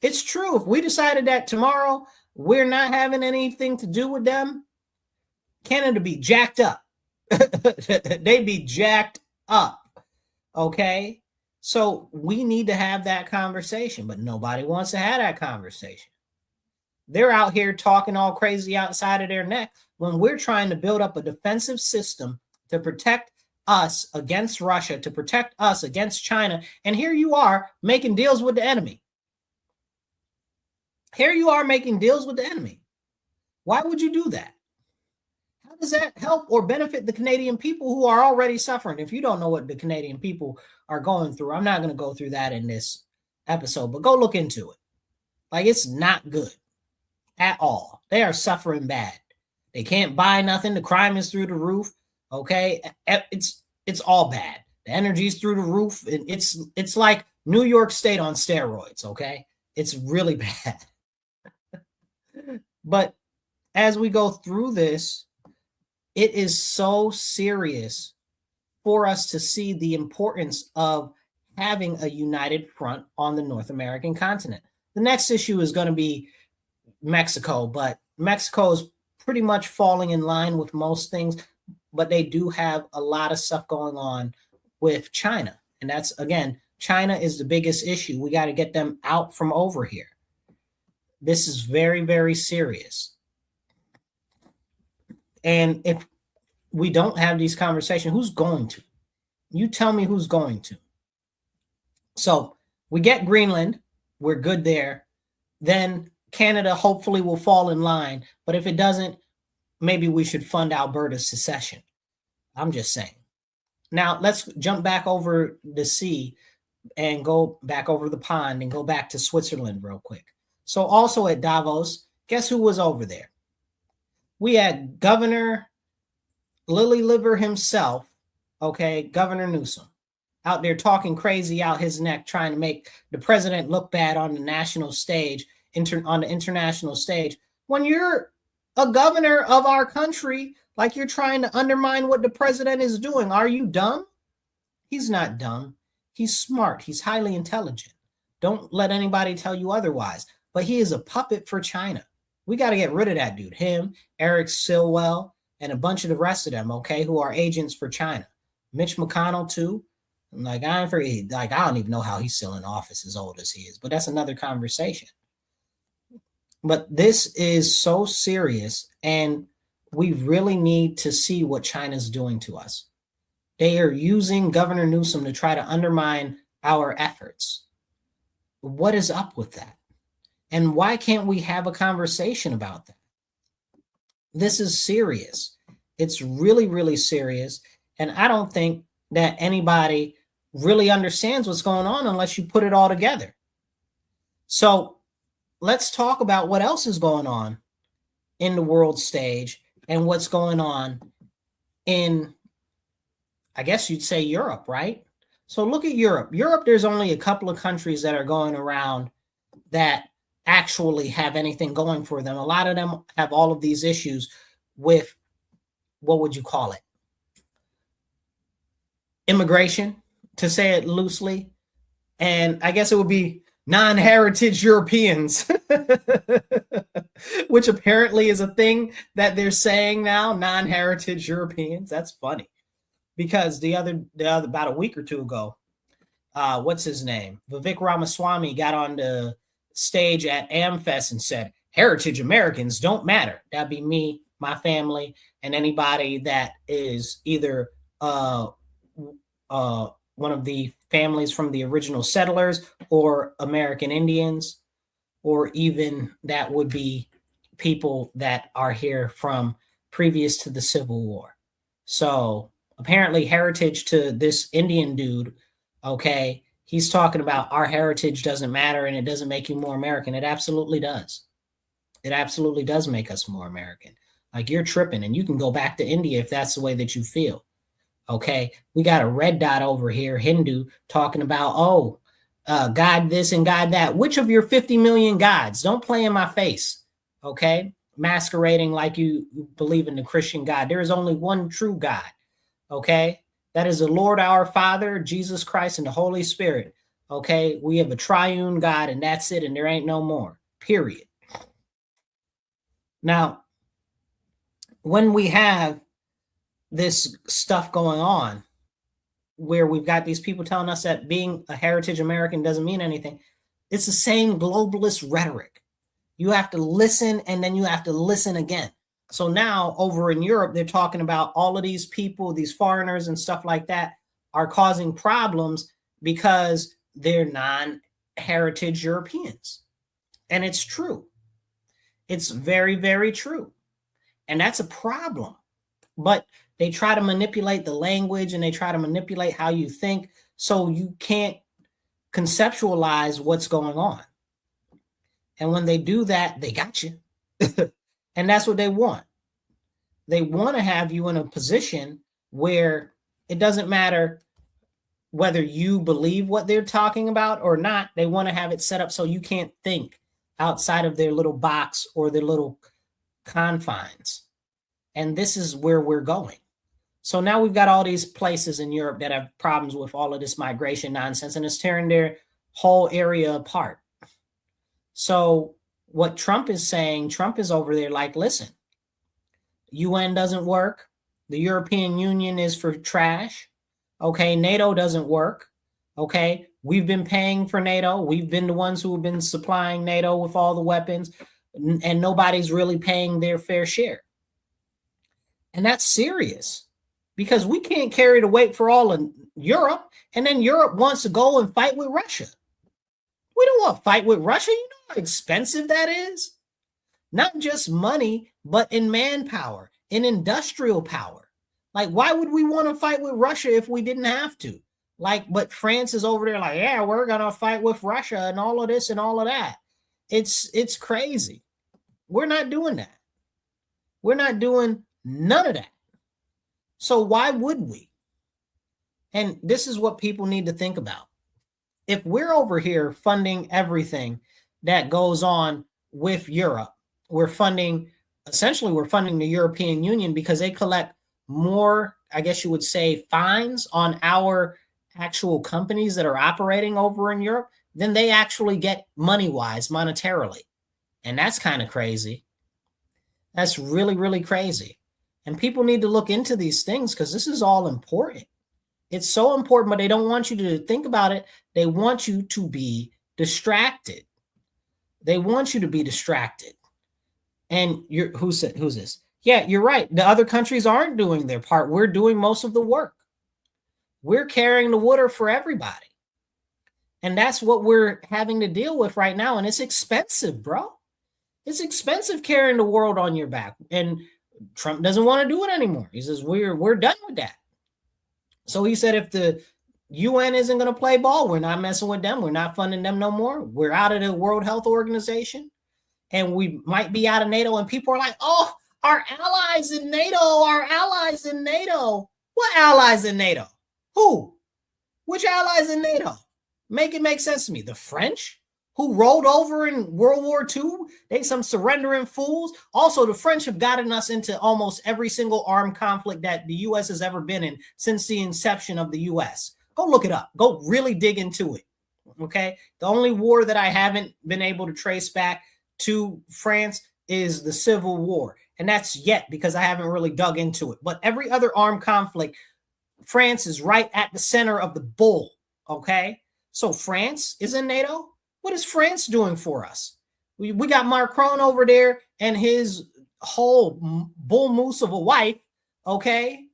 It's true. If we decided that tomorrow we're not having anything to do with them, Canada be jacked up. They'd be jacked up. Okay? So we need to have that conversation, but nobody wants to have that conversation. They're out here talking all crazy outside of their neck when we're trying to build up a defensive system to protect us against Russia, to protect us against China. And here you are making deals with the enemy. Here you are making deals with the enemy. Why would you do that? How does that help or benefit the Canadian people who are already suffering? If you don't know what the Canadian people are going through, I'm not going to go through that in this episode, but go look into it. Like, it's not good at all. They are suffering bad. They can't buy nothing. The crime is through the roof. Okay, it's all bad. The energy's through the roof, and it's like New York State on steroids. Okay, it's really bad. But as we go through this, it is so serious for us to see the importance of having a united front on the North American continent. The next issue is going to be Mexico, but Mexico is pretty much falling in line with most things, but they do have a lot of stuff going on with China. And that's, again, China is the biggest issue. We got to get them out from over here. This is very, very serious. And if we don't have these conversations, who's going to? You tell me who's going to. So we get Greenland. We're good there. Then Canada hopefully will fall in line. But if it doesn't, maybe we should fund Alberta's secession. I'm just saying. Now, let's jump back over the sea and go back over the pond and go back to Switzerland real quick. So also at Davos, guess who was over there? We had Governor Lily Liver himself, okay, Governor Newsom, out there talking crazy out his neck, trying to make the president look bad on the national stage, on the international stage. When you're a governor of our country, like, you're trying to undermine what the president is doing. Are you dumb? He's not dumb. He's smart. He's highly intelligent. Don't let anybody tell you otherwise. But he is a puppet for China. We got to get rid of that dude. Him, Eric Silwell, and a bunch of the rest of them, okay, who are agents for China. Mitch McConnell, too. I don't even know how he's still in office, as old as he is. But that's another conversation. But this is so serious, and we really need to see what China's doing to us. They are using Governor Newsom to try to undermine our efforts. What is up with that? And why can't we have a conversation about that? This is serious. It's really, really serious. And I don't think that anybody really understands what's going on unless you put it all together. So let's talk about what else is going on in the world stage and what's going on in, I guess you'd say, Europe, right? So look at Europe. Europe, there's only a couple of countries that are going around that actually have anything going for them. A lot of them have all of these issues with, what would you call it? Immigration, to say it loosely. And I guess it would be non-heritage Europeans, which apparently is a thing that they're saying now, non-heritage Europeans. That's funny. Because the other about a week or two ago, what's his name? Vivek Ramaswamy got on the stage at AmFest and said, heritage Americans don't matter. That'd be me, my family, and anybody that is either one of the families from the original settlers, or American Indians, or even that would be people that are here from previous to the Civil War. So apparently, heritage to this Indian dude, okay, he's talking about our heritage doesn't matter and it doesn't make you more American. It absolutely does. It absolutely does make us more American. Like, you're tripping, and you can go back to India if that's the way that you feel. Okay, we got a red dot over here, Hindu, talking about, oh, God this and God that. Which of your 50 million gods? Don't play in my face. Okay, masquerading like you believe in the Christian God. There is only one true God. Okay, that is the Lord our Father, Jesus Christ, and the Holy Spirit. Okay, we have a triune God, and that's it, and there ain't no more. Period. Now, when we have this stuff going on, where we've got these people telling us that being a heritage American doesn't mean anything, it's the same globalist rhetoric. You have to listen, and then you have to listen again. So now over in Europe, they're talking about all of these people, these foreigners and stuff like that, are causing problems because they're non-heritage Europeans. And it's true. It's very, very true. And that's a problem. But they try to manipulate the language, and they try to manipulate how you think, so you can't conceptualize what's going on. And when they do that, they got you. And that's what they want. They want to have you in a position where it doesn't matter whether you believe what they're talking about or not. They want to have it set up so you can't think outside of their little box or their little confines. And this is where we're going. So now we've got all these places in Europe that have problems with all of this migration nonsense, and it's tearing their whole area apart. So what Trump is saying, Trump is over there like, listen, UN doesn't work. The European Union is for trash. Okay, NATO doesn't work. Okay, we've been paying for NATO. We've been the ones who have been supplying NATO with all the weapons, and nobody's really paying their fair share. And that's serious, because we can't carry the weight for all of Europe, and then Europe wants to go and fight with Russia. We don't want to fight with Russia. You know how expensive that is? Not just money, but in manpower, in industrial power. Like, why would we want to fight with Russia if we didn't have to? Like, but France is over there like, yeah, we're going to fight with Russia and all of this and all of that. It's crazy. We're not doing that. We're not doing none of that. So why would we? And this is what people need to think about. If we're over here funding everything that goes on with Europe, we're funding the European Union because they collect more, I guess you would say, fines on our actual companies that are operating over in Europe than they actually get money-wise, monetarily. And that's kind of crazy. That's really, really crazy. And people need to look into these things, because this is all important. It's so important, but they don't want you to think about it. They want you to be distracted. They want you to be distracted. And who's this? Yeah, you're right. The other countries aren't doing their part. We're doing most of the work. We're carrying the water for everybody. And that's what we're having to deal with right now. And it's expensive, bro. It's expensive carrying the world on your back. And Trump doesn't want to do it anymore. He says, we're done with that. So he said, if the UN isn't going to play ball, we're not messing with them. We're not funding them no more. We're out of the World Health Organization, and we might be out of NATO. And people are like, oh, our allies in NATO, our allies in NATO. What allies in NATO? Who? Which allies in NATO? Make it make sense to me. The French, who rolled over in World War II? They some surrendering fools. Also, the French have gotten us into almost every single armed conflict that the U.S. has ever been in since the inception of the U.S. Go look it up. Go really dig into it, okay? The only war that I haven't been able to trace back to France is the Civil War, and that's yet because I haven't really dug into it. But every other armed conflict, France is right at the center of the bull, okay? So France is in NATO. What is France doing for us? We got Macron over there and his whole bull moose of a wife, okay,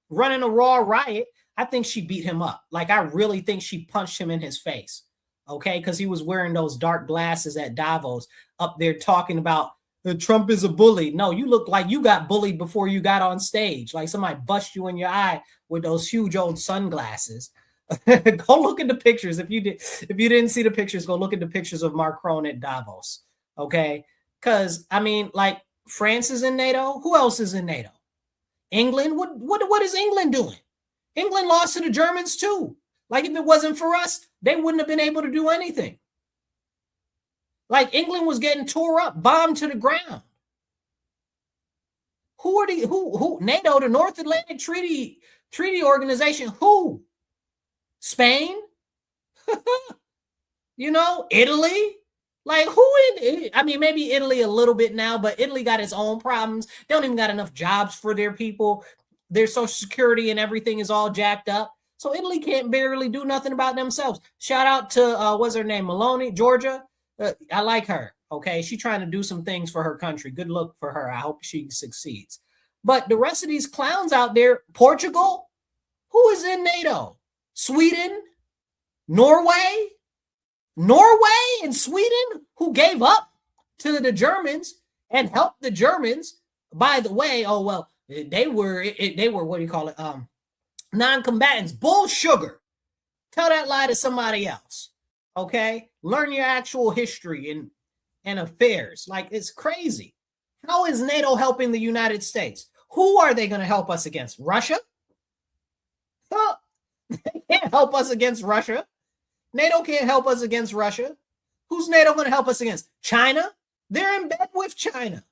running a raw riot I think she beat him up. Like, I really think she punched him in his face. Okay. Because he was wearing those dark glasses at Davos up there talking about Trump is a bully. No, you look like you got bullied before you got on stage. Like somebody bust you in your eye with those huge old sunglasses. Go look at the pictures. If you didn't see the pictures, go look at the pictures of Macron at Davos. Okay. Because I mean, like, France is in NATO. Who else is in NATO? England. What is England doing? England lost to the Germans too. Like, if it wasn't for us, they wouldn't have been able to do anything. Like, England was getting tore up, bombed to the ground. Who are who NATO, the North Atlantic Treaty Organization? Who? Spain? You know, Italy? Like, who in, I mean, maybe Italy a little bit now, but Italy got its own problems. They don't even got enough jobs for their people. Their social security and everything is all jacked up. So Italy can't barely do nothing about themselves. Shout out to, what's her name? Meloni, Georgia. I like her. Okay. She's trying to do some things for her country. Good luck for her. I hope she succeeds. But the rest of these clowns out there, Portugal, who is in NATO? Sweden, Norway and Sweden, who gave up to the Germans and helped the Germans. By the way, oh, well, they were, what do you call it? Non-combatants. Bull sugar. Tell that lie to somebody else. Okay? Learn your actual history and affairs. Like, it's crazy. How is NATO helping the United States? Who are they going to help us against? Russia? Well, they can't help us against Russia. NATO can't help us against Russia. Who's NATO going to help us against? China? They're in bed with China.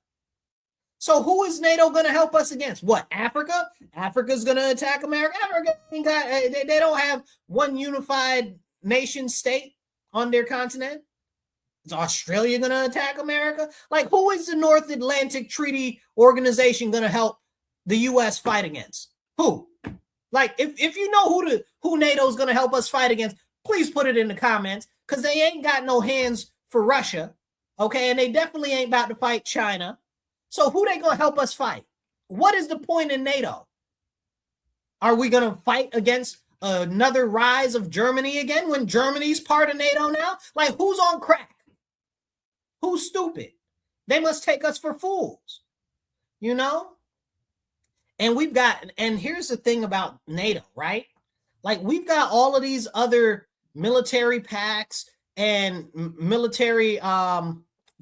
So who is NATO going to help us against? What, Africa? Africa's going to attack America? Africa ain't got, they don't have one unified nation state on their continent. Is Australia going to attack America? Like, who is the North Atlantic Treaty Organization going to help the U.S. fight against? Who? Like, if you know who NATO's going to help us fight against, please put it in the comments, because they ain't got no hands for Russia, okay? And they definitely ain't about to fight China. So who they going to help us fight? What is the point in NATO? Are we going to fight against another rise of Germany again when Germany's part of NATO now? Like, who's on crack? Who's stupid? They must take us for fools, you know? And here's the thing about NATO, right? Like, we've got all of these other military pacts and military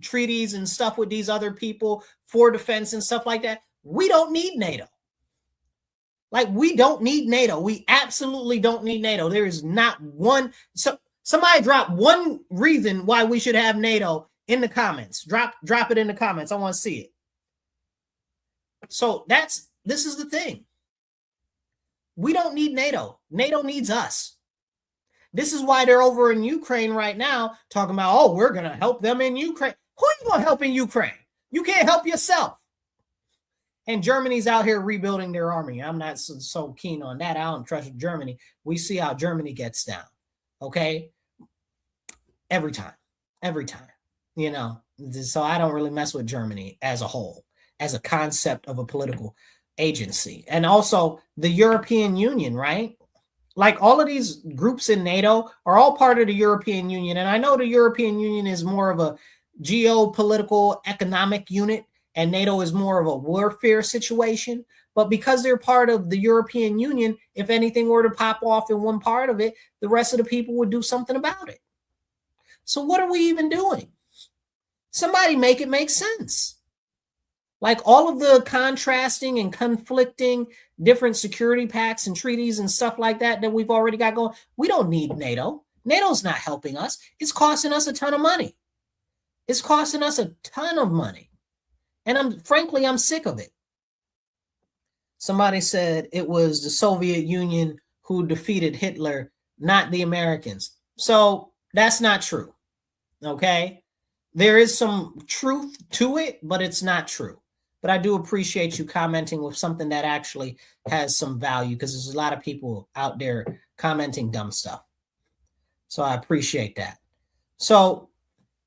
treaties and stuff with these other people for defense and stuff like that. We don't need NATO. Like, we don't need NATO. We absolutely don't need NATO. There is not one. So somebody drop one reason why we should have NATO in the comments. Drop it in the comments. I want to see it. So this is the thing. We don't need NATO. NATO needs us. This is why they're over in Ukraine right now talking about, oh, we're going to help them in Ukraine. Who are you going to help in Ukraine? You can't help yourself. And Germany's out here rebuilding their army. I'm not so keen on that. I don't trust Germany. We see how Germany gets down. Okay? Every time, you know. So I don't really mess with Germany as a whole, as a concept of a political agency. And also the European Union, right? Like, all of these groups in NATO are all part of the European Union. And I know the European Union is more of a geopolitical economic unit, and NATO is more of a warfare situation. But because they're part of the European Union, if anything were to pop off in one part of it, the rest of the people would do something about it. So what are we even doing? Somebody make it make sense. Like, all of the contrasting and conflicting different security pacts and treaties and stuff like that we've already got going. We don't need NATO. NATO's not helping us. It's costing us a ton of money. It's costing us a ton of money. And I'm sick of it. Somebody said it was the Soviet Union who defeated Hitler, not the Americans. So that's not true. Okay? There is some truth to it, but it's not true. But I do appreciate you commenting with something that actually has some value, because there's a lot of people out there commenting dumb stuff. So I appreciate that. So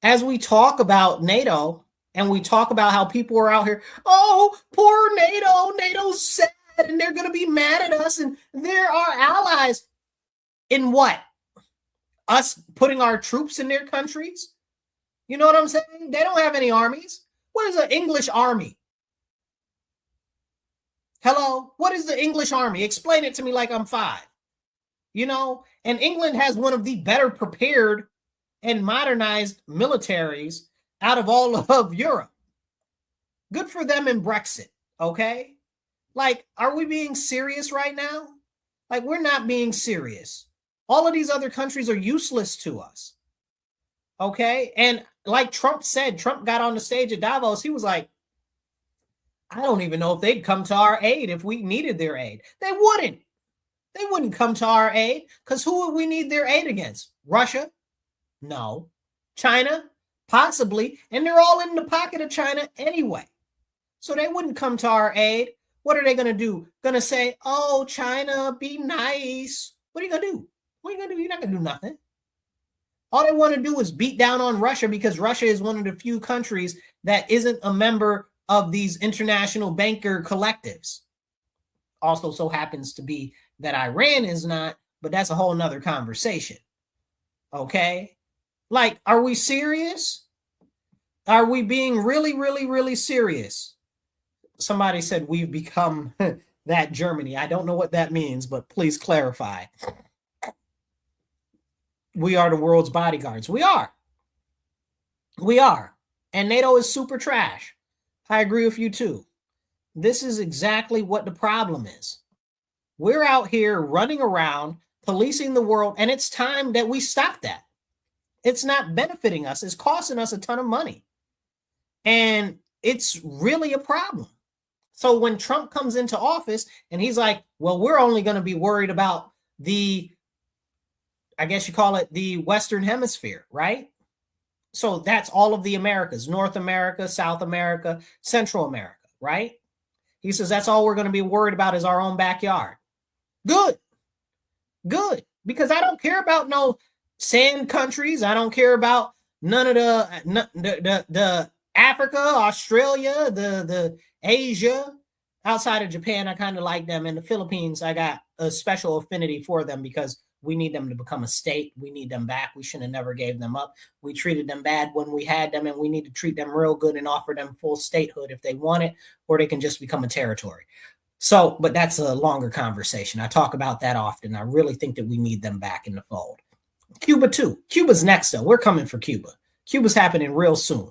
as we talk about NATO and we talk about how people are out here, oh, poor NATO, NATO's sad, and they're going to be mad at us, and they're our allies. In what? Us putting our troops in their countries? You know what I'm saying? They don't have any armies. What is an English army? Hello? What is the English army? Explain it to me like I'm 5. You know, and England has one of the better prepared and modernized militaries out of all of Europe. Good for them in Brexit, okay? Like, are we being serious right now? Like, we're not being serious. All of these other countries are useless to us, okay? And like Trump said, Trump got on the stage at Davos. He was like, I don't even know if they'd come to our aid if we needed their aid. They wouldn't. They wouldn't come to our aid, because who would we need their aid against? Russia? No. China? Possibly. And they're all in the pocket of China anyway. So they wouldn't come to our aid. What are they going to do? Going to say, oh, China, be nice. What are you going to do? What are you going to do? You're not going to do nothing. All they want to do is beat down on Russia, because Russia is one of the few countries that isn't a member of these international banker collectives. Also so happens to be that Iran is not, but that's a whole nother conversation. Okay? Like, are we serious? Are we being really, really, really serious? Somebody said we've become that Germany. I don't know what that means, but please clarify. We are the world's bodyguards. We are. We are. And NATO is super trash. I agree with you too. This is exactly what the problem is. We're out here running around, policing the world, and it's time that we stop that. It's not benefiting us. It's costing us a ton of money. And it's really a problem. So when Trump comes into office and he's like, well, we're only going to be worried about the, I guess you call it the Western Hemisphere, right? So that's all of the Americas, North America, South America, Central America, right? He says that's all we're going to be worried about is our own backyard. Good. Good. Because I don't care about no sand countries. I don't care about none of the Africa, Australia, the Asia. Outside of Japan, I kind of like them. And the Philippines, I got a special affinity for them because we need them to become a state. We need them back. We should have never gave them up. We treated them bad when we had them, and we need to treat them real good and offer them full statehood if they want it, or they can just become a territory. So, but that's a longer conversation. I talk about that often. I really think that we need them back in the fold. Cuba too. Cuba's next though. We're coming for Cuba. Cuba's happening real soon.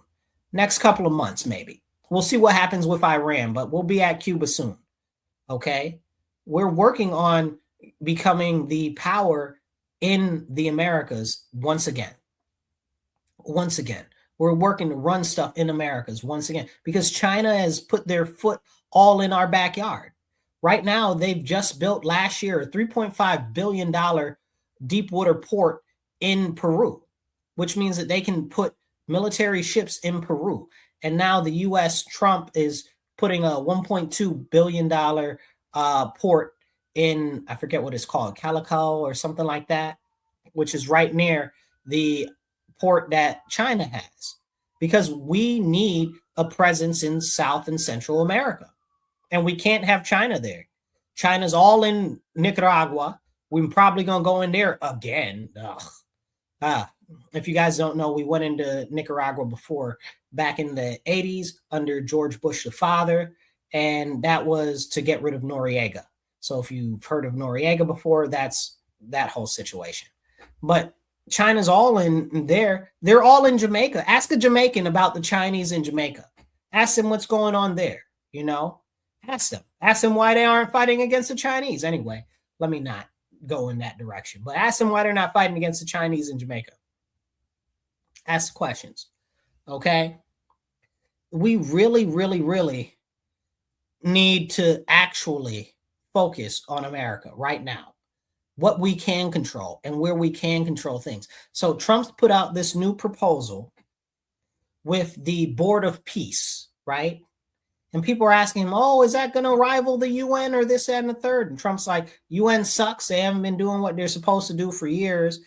Next couple of months, maybe. We'll see what happens with Iran, but we'll be at Cuba soon. Okay? We're working on becoming the power in the Americas once again. Once again. We're working to run stuff in Americas once again because China has put their foot all in our backyard. Right now, they've just built last year a $3.5 billion deep water port in Peru, which means that they can put military ships in Peru. And now the U.S. Trump is putting a $1.2 billion port in, I forget what it's called, Calico or something like that, which is right near the port that China has, because we need a presence in South and Central America. And we can't have China there. China's all in Nicaragua. We're probably going to go in there again. If you guys don't know, we went into Nicaragua before, back in the 80s under George Bush the father, and that was to get rid of Noriega. So if you've heard of Noriega before, that's that whole situation. But China's all in there. They're all in Jamaica. Ask a Jamaican about the Chinese in Jamaica. Ask them what's going on there, you know? Ask them. Ask them why they aren't fighting against the Chinese. Anyway, let me not go in that direction. But ask them why they're not fighting against the Chinese in Jamaica. Ask questions. Okay? We really, really, really need to actually focus on America right now. What we can control and where we can control things. So Trump's put out this new proposal with the Board of Peace, right? And people are asking him, oh, is that going to rival the UN or this, that, and the third? And Trump's like, UN sucks. They haven't been doing what they're supposed to do for years.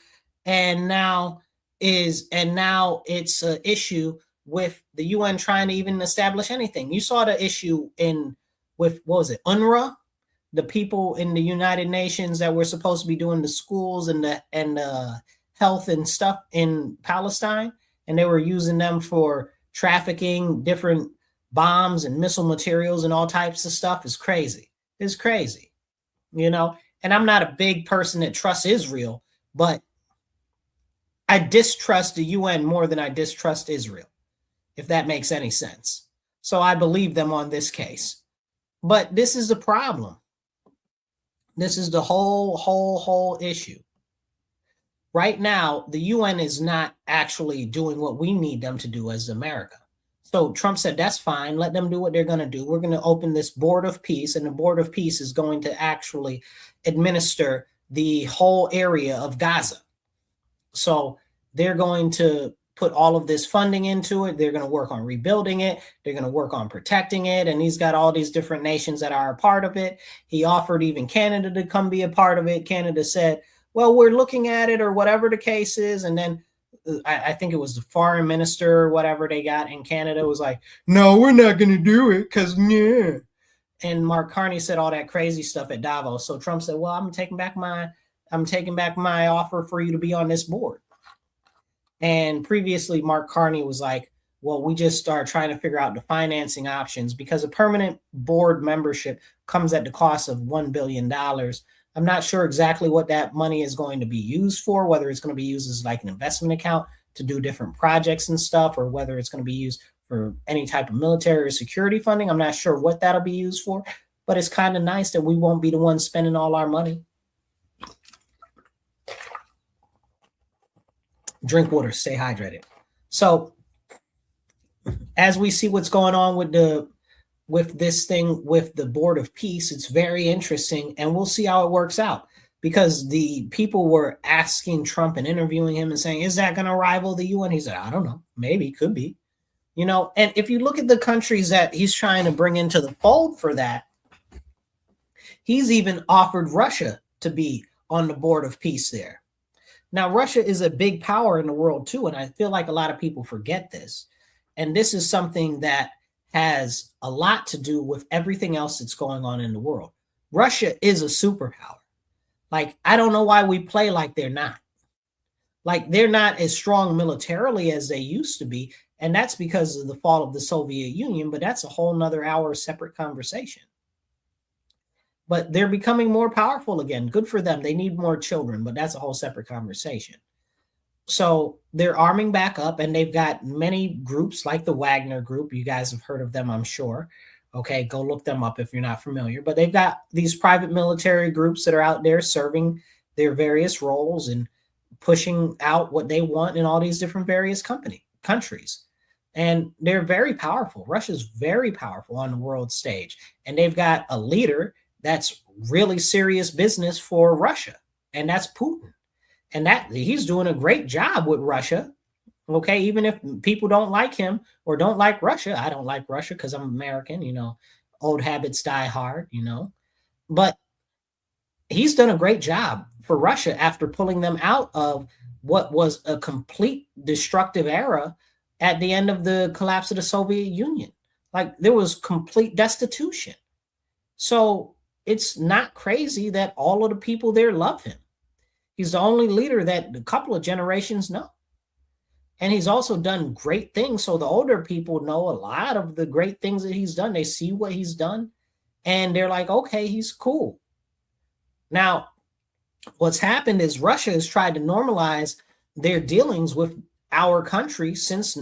And now it's an issue with the UN trying to even establish anything. You saw the issue with, what was it, UNRWA? the people in the United Nations that were supposed to be doing the schools and the health and stuff in Palestine, and they were using them for trafficking different bombs and missile materials and all types of stuff is crazy. It's crazy, you know. And I'm not a big person that trusts Israel, but I distrust the UN more than I distrust Israel, if that makes any sense. So I believe them on this case. But this is the problem. This is the whole issue. Right now, the UN is not actually doing what we need them to do as America. So Trump said, that's fine. Let them do what they're going to do. We're going to open this board of peace, and the board of peace is going to actually administer the whole area of Gaza. So they're going to put all of this funding into it. They're going to work on rebuilding it. They're going to work on protecting it. And he's got all these different nations that are a part of it. He offered even Canada to come be a part of it. Canada said, well, we're looking at it, or whatever the case is. And then I think it was the foreign minister or whatever they got in Canada was like, no, we're not going to do it because, yeah. And Mark Carney said all that crazy stuff at Davos. So Trump said, well, I'm taking back my offer for you to be on this board. And previously, Mark Carney was like, well, we just are trying to figure out the financing options because a permanent board membership comes at the cost of $1 billion. I'm not sure exactly what that money is going to be used for, whether it's going to be used as like an investment account to do different projects and stuff, or whether it's going to be used for any type of military or security funding. I'm not sure what that'll be used for, but it's kind of nice that we won't be the ones spending all our money. Drink water, stay hydrated. So as we see what's going on with this thing with the Board of Peace, it's very interesting, and we'll see how it works out, because the people were asking Trump and interviewing him and saying, is that going to rival the UN? He said, I don't know, maybe, could be, you know. And if you look at the countries that he's trying to bring into the fold for that, he's even offered Russia to be on the Board of Peace there. Now, Russia is a big power in the world too, and I feel like a lot of people forget this. And this is something that has a lot to do with everything else that's going on in the world. Russia is a superpower. Like, I don't know why we play like they're not. Like, they're not as strong militarily as they used to be, and that's because of the fall of the Soviet Union, but that's a whole nother hour separate conversation. But they're becoming more powerful again. Good for them. They need more children, but that's a whole separate conversation. So they're arming back up, and they've got many groups like the Wagner Group. You guys have heard of them, I'm sure. Okay, go look them up if you're not familiar. But they've got these private military groups that are out there serving their various roles and pushing out what they want in all these different various countries. And they're very powerful. Russia's very powerful on the world stage. And they've got a leader that's really serious business for Russia, and that's Putin. And that he's doing a great job with Russia. Okay, even if people don't like him or don't like Russia, I don't like Russia because I'm American, you know, old habits die hard, you know. But he's done a great job for Russia after pulling them out of what was a complete destructive era at the end of the collapse of the Soviet Union. Like, there was complete destitution. So it's not crazy that all of the people there love him. He's the only leader that a couple of generations know. And he's also done great things. So the older people know a lot of the great things that he's done. They see what he's done, and they're like, okay, he's cool. Now, what's happened is Russia has tried to normalize their dealings with our country since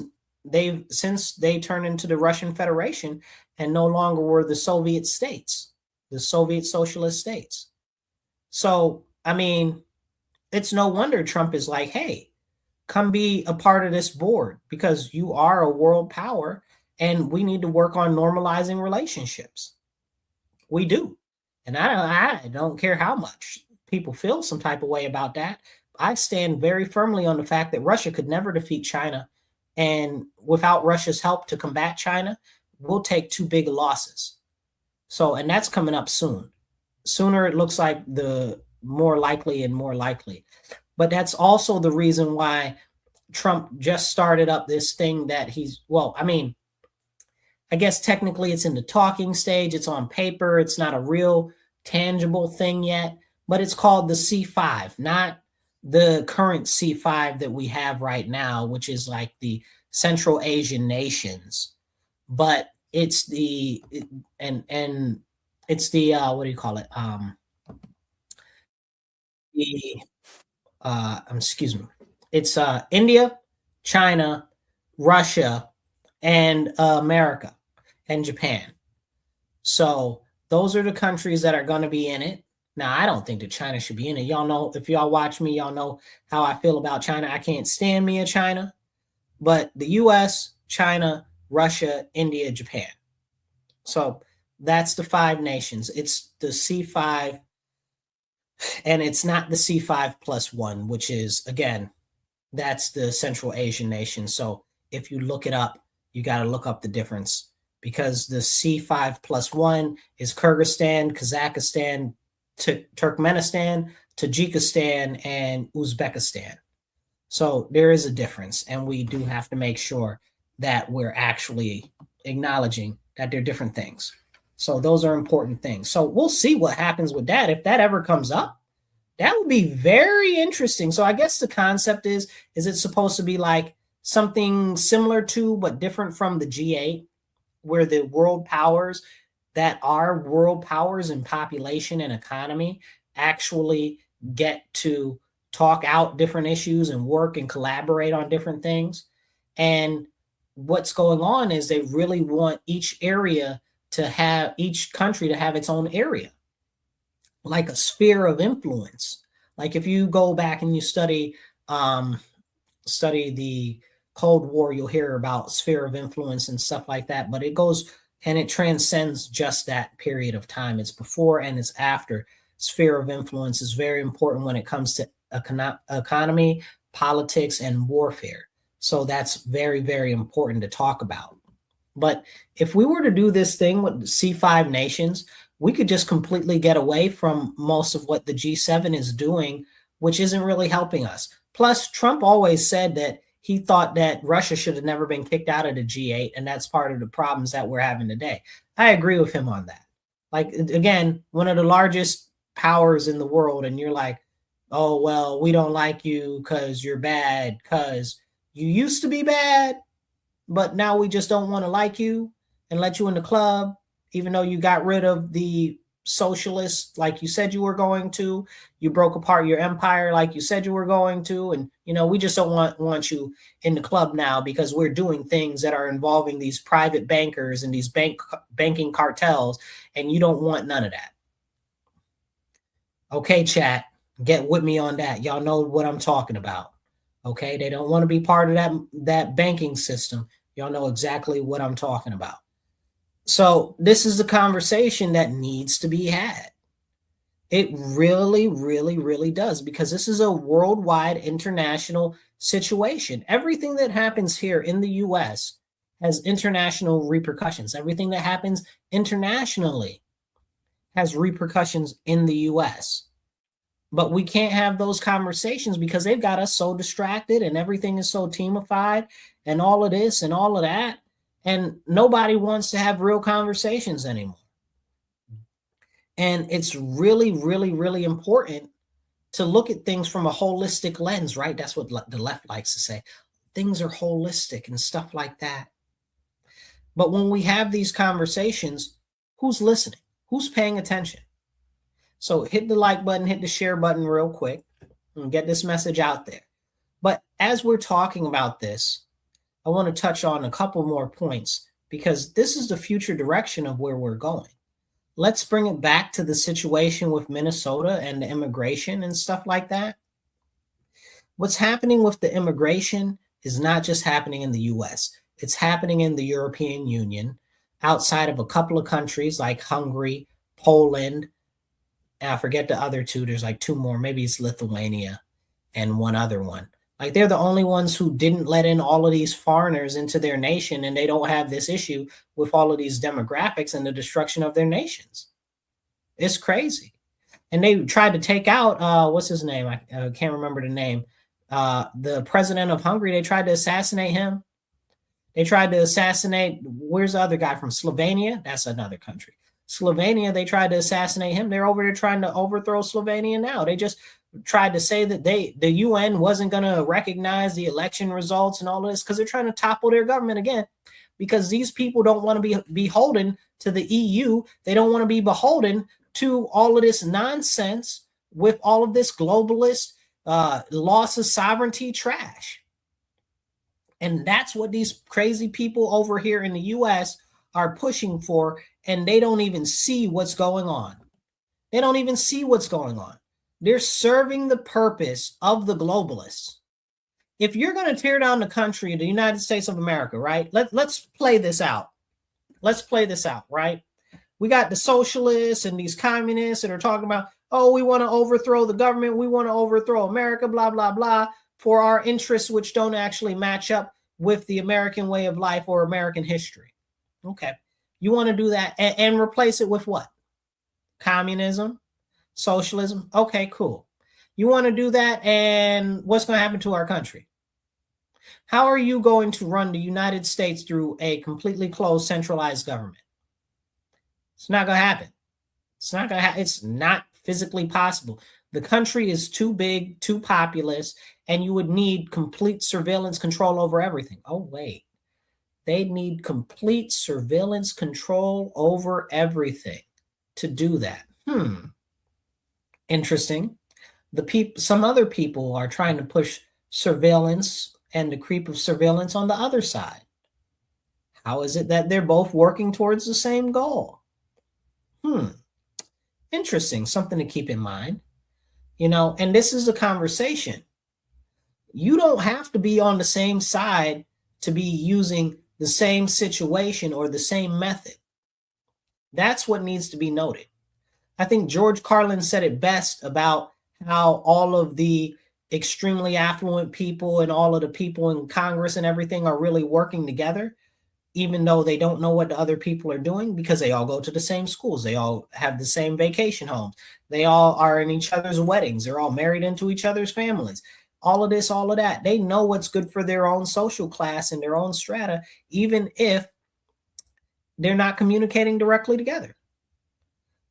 they turned into the Russian Federation and no longer were the Soviet states, the Soviet socialist states. So, I mean, it's no wonder Trump is like, hey, come be a part of this board because you are a world power and we need to work on normalizing relationships. We do. And I don't care how much people feel some type of way about that. I stand very firmly on the fact that Russia could never defeat China. And without Russia's help to combat China, we'll take too big losses. So, and that's coming up soon. Sooner it looks like the more likely and more likely. But that's also the reason why Trump just started up this thing that I guess technically it's in the talking stage. It's on paper. It's not a real tangible thing yet, but it's called the C5, not the current C5 that we have right now, which is like the Central Asian nations, but it's the and it's the what do you call it? The excuse me. It's India, China, Russia, and America and Japan. So those are the countries that are going to be in it. Now, I don't think that China should be in it. Y'all know, if y'all watch me, y'all know how I feel about China. I can't stand me in China, but the US, China, Russia, India, Japan. So that's the 5 nations. It's the C5, and it's not the C5+1, which is, again, that's the Central Asian nation. So if you look it up, you got to look up the difference, because the C5+1 is Kyrgyzstan, Kazakhstan, Turkmenistan, Tajikistan, and Uzbekistan. So there is a difference, and we do have to make sure that we're actually acknowledging that they're different things. So those are important things. So we'll see what happens with that. If that ever comes up, that would be very interesting. So I guess the concept is it supposed to be like something similar to, but different from the G8, where the world powers that are world powers in population and economy actually get to talk out different issues and work and collaborate on different things. And what's going on is they really want each area to have, each country to have its own area, like a sphere of influence. Like if you go back and you study the Cold War, you'll hear about sphere of influence and stuff like that, but it goes and it transcends just that period of time. It's before and it's after. Sphere of influence is very important when it comes to economy, politics, and warfare. So that's very, very important to talk about. But if we were to do this thing with the C5 nations, we could just completely get away from most of what the G7 is doing, which isn't really helping us. Plus, Trump always said that he thought that Russia should have never been kicked out of the G8, and that's part of the problems that we're having today. I agree with him on that. Like, again, one of the largest powers in the world, and you're like, oh, well, we don't like you because you're bad, because you used to be bad, but now we just don't want to like you and let you in the club, even though you got rid of the socialists like you said you were going to. You broke apart your empire like you said you were going to. And, we just don't want you in the club now because we're doing things that are involving these private bankers and these banking cartels, and you don't want none of that. Okay, chat, get with me on that. Y'all know what I'm talking about. Okay, they don't want to be part of that banking system. Y'all know exactly what I'm talking about. So this is the conversation that needs to be had. It really, really, really does, because this is a worldwide international situation. Everything that happens here in the US has international repercussions. Everything that happens internationally has repercussions in the US. But we can't have those conversations because they've got us so distracted and everything is so teamified and all of this and all of that. And nobody wants to have real conversations anymore. And it's really, really, really important to look at things from a holistic lens, right? That's what the left likes to say. Things are holistic and stuff like that. But when we have these conversations, who's listening? Who's paying attention? So hit the like button, hit the share button real quick, and get this message out there. But as we're talking about this, I want to touch on a couple more points, because this is the future direction of where we're going. Let's bring it back to the situation with Minnesota and the immigration and stuff like that. What's happening with the immigration is not just happening in the US. It's happening in the European Union, outside of a couple of countries like Hungary, Poland, and I forget the other two. There's like 2 more. Maybe it's Lithuania and one other one. Like, they're the only ones who didn't let in all of these foreigners into their nation, and they don't have this issue with all of these demographics and the destruction of their nations. It's crazy. And they tried to take out, what's his name? I can't remember the name. The president of Hungary, they tried to assassinate him. They tried to assassinate, where's the other guy from Slovenia? That's another country. Slovenia, they tried to assassinate him. They're over there trying to overthrow Slovenia now. They just tried to say that the UN wasn't going to recognize the election results and all this because they're trying to topple their government again, because these people don't want to be beholden to the EU. They don't want to be beholden to all of this nonsense with all of this globalist loss of sovereignty trash. And that's what these crazy people over here in the US are pushing for, and they don't even see what's going on. They don't even see what's going on. They're serving the purpose of the globalists. If you're going to tear down the country, the United States of America, right? Let's play this out. Let's play this out, right? We got the socialists and these communists that are talking about, oh, we want to overthrow the government. We want to overthrow America, blah, blah, blah, for our interests, which don't actually match up with the American way of life or American history. Okay. You want to do that and replace it with what? Communism, socialism. Okay, cool. You want to do that, and what's going to happen to our country? How are you going to run the United States through a completely closed, centralized government? It's not going to happen. It's not going to happen. It's not physically possible. The country is too big, too populous, and you would need complete surveillance control over everything. Oh, wait. They need complete surveillance control over everything to do that. Interesting. Some other people are trying to push surveillance and the creep of surveillance on the other side. How is it that they're both working towards the same goal? Interesting. Something to keep in mind. And this is a conversation. You don't have to be on the same side to be using the same situation or the same method. That's what needs to be noted. I think George Carlin said it best about how all of the extremely affluent people and all of the people in Congress and everything are really working together, even though they don't know what the other people are doing, because they all go to the same schools. They all have the same vacation homes. They all are in each other's weddings. They're all married into each other's families. All of this, all of that. They know what's good for their own social class and their own strata, even if they're not communicating directly together.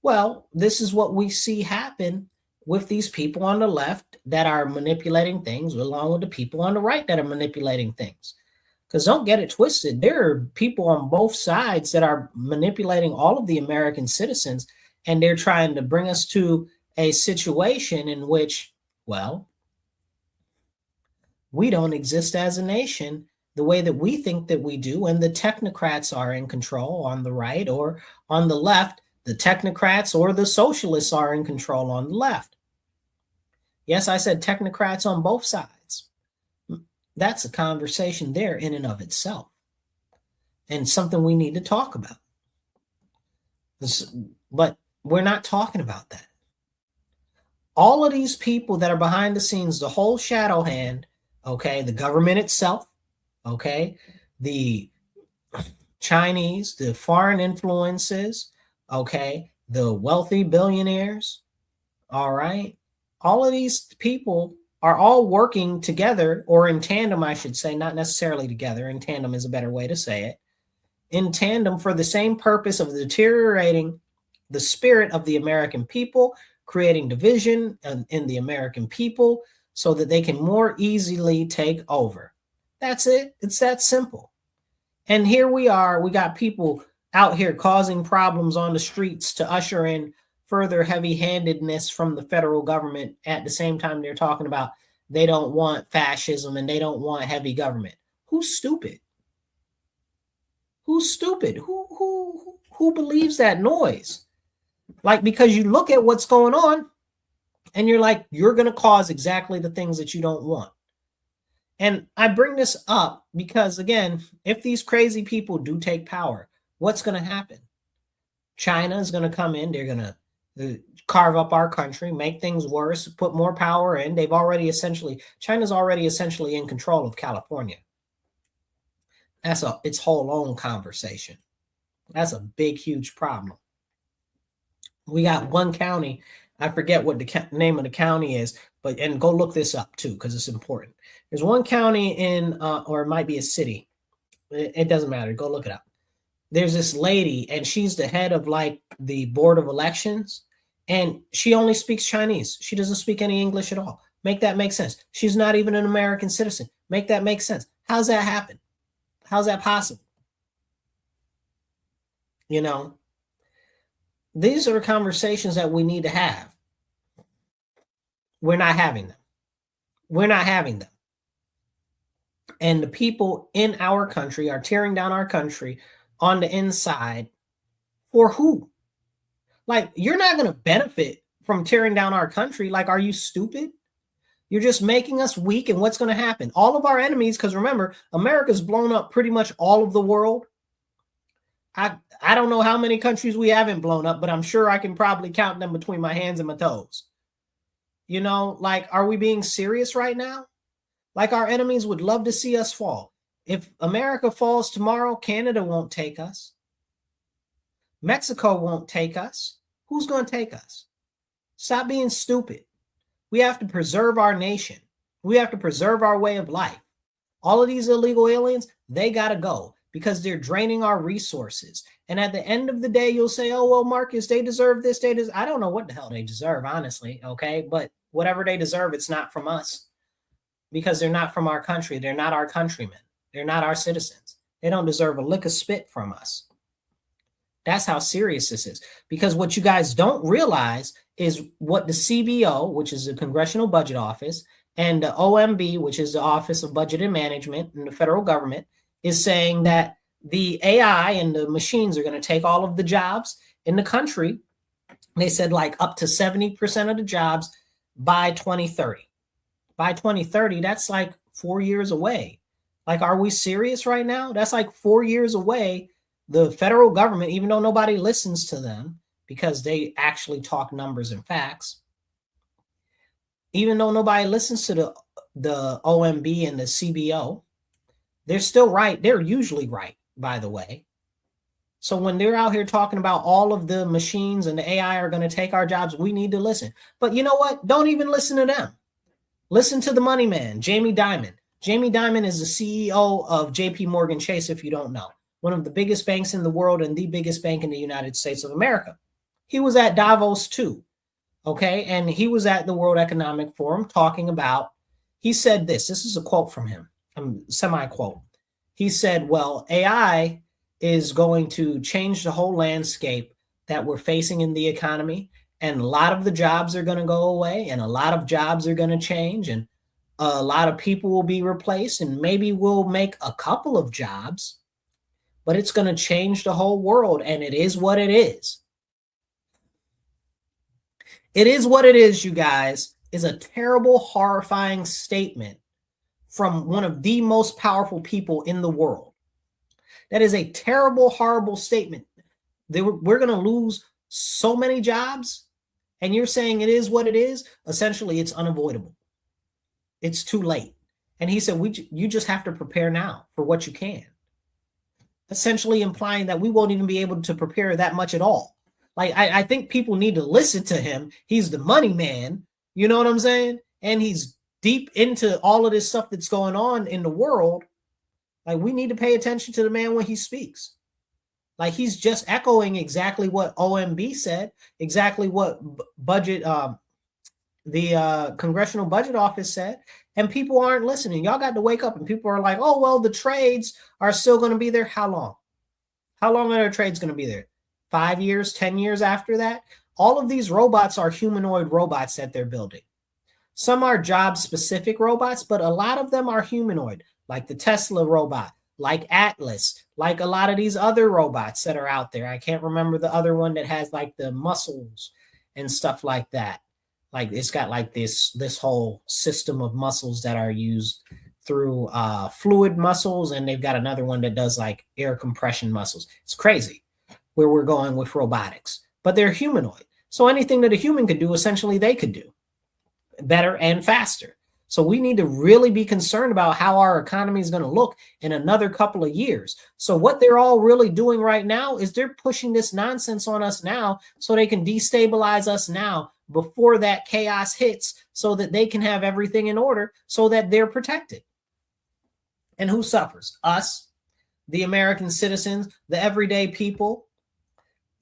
Well, this is what we see happen with these people on the left that are manipulating things, along with the people on the right that are manipulating things. Because don't get it twisted. There are people on both sides that are manipulating all of the American citizens, and they're trying to bring us to a situation in which, well, we don't exist as a nation the way that we think that we do, and the technocrats are in control on the right, or on the left, the technocrats or the socialists are in control on the left. Yes, I said technocrats on both sides. That's a conversation there in and of itself, and something we need to talk about. But we're not talking about that. All of these people that are behind the scenes, the whole shadow hand, okay, the government itself, okay, the Chinese, the foreign influences, okay, the wealthy billionaires, all right, all of these people are all working together, or in tandem, I should say, not necessarily together. In tandem is a better way to say it. In tandem for the same purpose of deteriorating the spirit of the American people, creating division in the American people so that they can more easily take over. That's it. It's that simple. And here we are. We got people out here causing problems on the streets to usher in further heavy-handedness from the federal government. At the same time, they're talking about they don't want fascism and they don't want heavy government. Who's stupid? Who's stupid? Who believes that noise? Like, because you look at what's going on and you're like, you're going to cause exactly the things that you don't want. And I bring this up because, again, if these crazy people do take power, what's going to happen? China is going to come in. They're going to carve up our country, make things worse, put more power in. China's already essentially in control of California. That's its whole own conversation. That's a big, huge problem. We got one county. I forget what the name of the county is, and go look this up too, because it's important. There's one county in, or it might be a city. It doesn't matter. Go look it up. there's this lady, and she's the head of like the board of elections, and she only speaks Chinese. She doesn't speak any English at all. Make that make sense. She's not even an American citizen. Make that make sense. How's that happen? How's that possible? You know, these are conversations that we need to have. We're not having them. We're not having them. And the people in our country are tearing down our country on the inside. For who? Like, you're not going to benefit from tearing down our country. Like, are you stupid? You're just making us weak. And what's going to happen? All of our enemies, because remember, America's blown up pretty much all of the world. I don't know how many countries we haven't blown up, but I'm sure I can probably count them between my hands and my toes. You know, like, are we being serious right now? Like, our enemies would love to see us fall. If America falls tomorrow, Canada won't take us. Mexico won't take us. Who's going to take us? Stop being stupid. We have to preserve our nation. We have to preserve our way of life. All of these illegal aliens, they got to go because they're draining our resources. And at the end of the day, you'll say, oh, well, Marcus, they deserve this. I don't know what the hell they deserve, honestly. Okay. But whatever they deserve, it's not from us because they're not from our country. They're not our countrymen. They're not our citizens. They don't deserve a lick of spit from us. That's how serious this is. Because what you guys don't realize is what the CBO, which is the Congressional Budget Office, and the OMB, which is the Office of Budget and Management in the federal government, is saying that the AI and the machines are going to take all of the jobs in the country. They said like up to 70% of the jobs by 2030. By 2030, that's like 4 years away. Like, are we serious right now? That's like 4 years away. The federal government, even though nobody listens to them because they actually talk numbers and facts, even though nobody listens to the OMB and the CBO, they're still right. They're usually right, by the way. So when they're out here talking about all of the machines and the AI are going to take our jobs, we need to listen. But you know what? Don't even listen to them. Listen to the money man, Jamie Dimon. Jamie Dimon is the CEO of JP Morgan Chase, if you don't know. One of the biggest banks in the world and the biggest bank in the United States of America. He was at Davos too, okay? And he was at the World Economic Forum talking about, he said this is a quote from him, semi-quote. He said, well, AI is going to change the whole landscape that we're facing in the economy. And a lot of the jobs are going to go away and a lot of jobs are going to change and a lot of people will be replaced and maybe we'll make a couple of jobs, but it's going to change the whole world. And it is what it is. It is what it is, you guys, is a terrible, horrifying statement from one of the most powerful people in the world. That is a terrible, horrible statement. We're going to lose so many jobs. And you're saying it is what it is. Essentially, it's unavoidable. It's too late. And he said, you just have to prepare now for what you can. Essentially implying that we won't even be able to prepare that much at all. Like, I think people need to listen to him. He's the money man. You know what I'm saying? And he's deep into all of this stuff that's going on in the world. Like, we need to pay attention to the man when he speaks. Like, he's just echoing exactly what OMB said, exactly what budget, the Congressional Budget Office said, and people aren't listening. Y'all got to wake up, and people are like, oh, well, the trades are still going to be there. How long? How long are the trades going to be there? 5 years, 10 years after that? All of these robots are humanoid robots that they're building. Some are job-specific robots, but a lot of them are humanoid, like the Tesla robot, like Atlas, like a lot of these other robots that are out there. I can't remember the other one that has like the muscles and stuff like that. Like, it's got like this whole system of muscles that are used through fluid muscles, and they've got another one that does like air compression muscles. It's crazy where we're going with robotics, but they're humanoid. So anything that a human could do, essentially they could do better and faster. So we need to really be concerned about how our economy is going to look in another couple of years. So what they're all really doing right now is they're pushing this nonsense on us now so they can destabilize us now before that chaos hits, so that they can have everything in order so that they're protected. And who suffers? Us. the American citizens, the everyday people,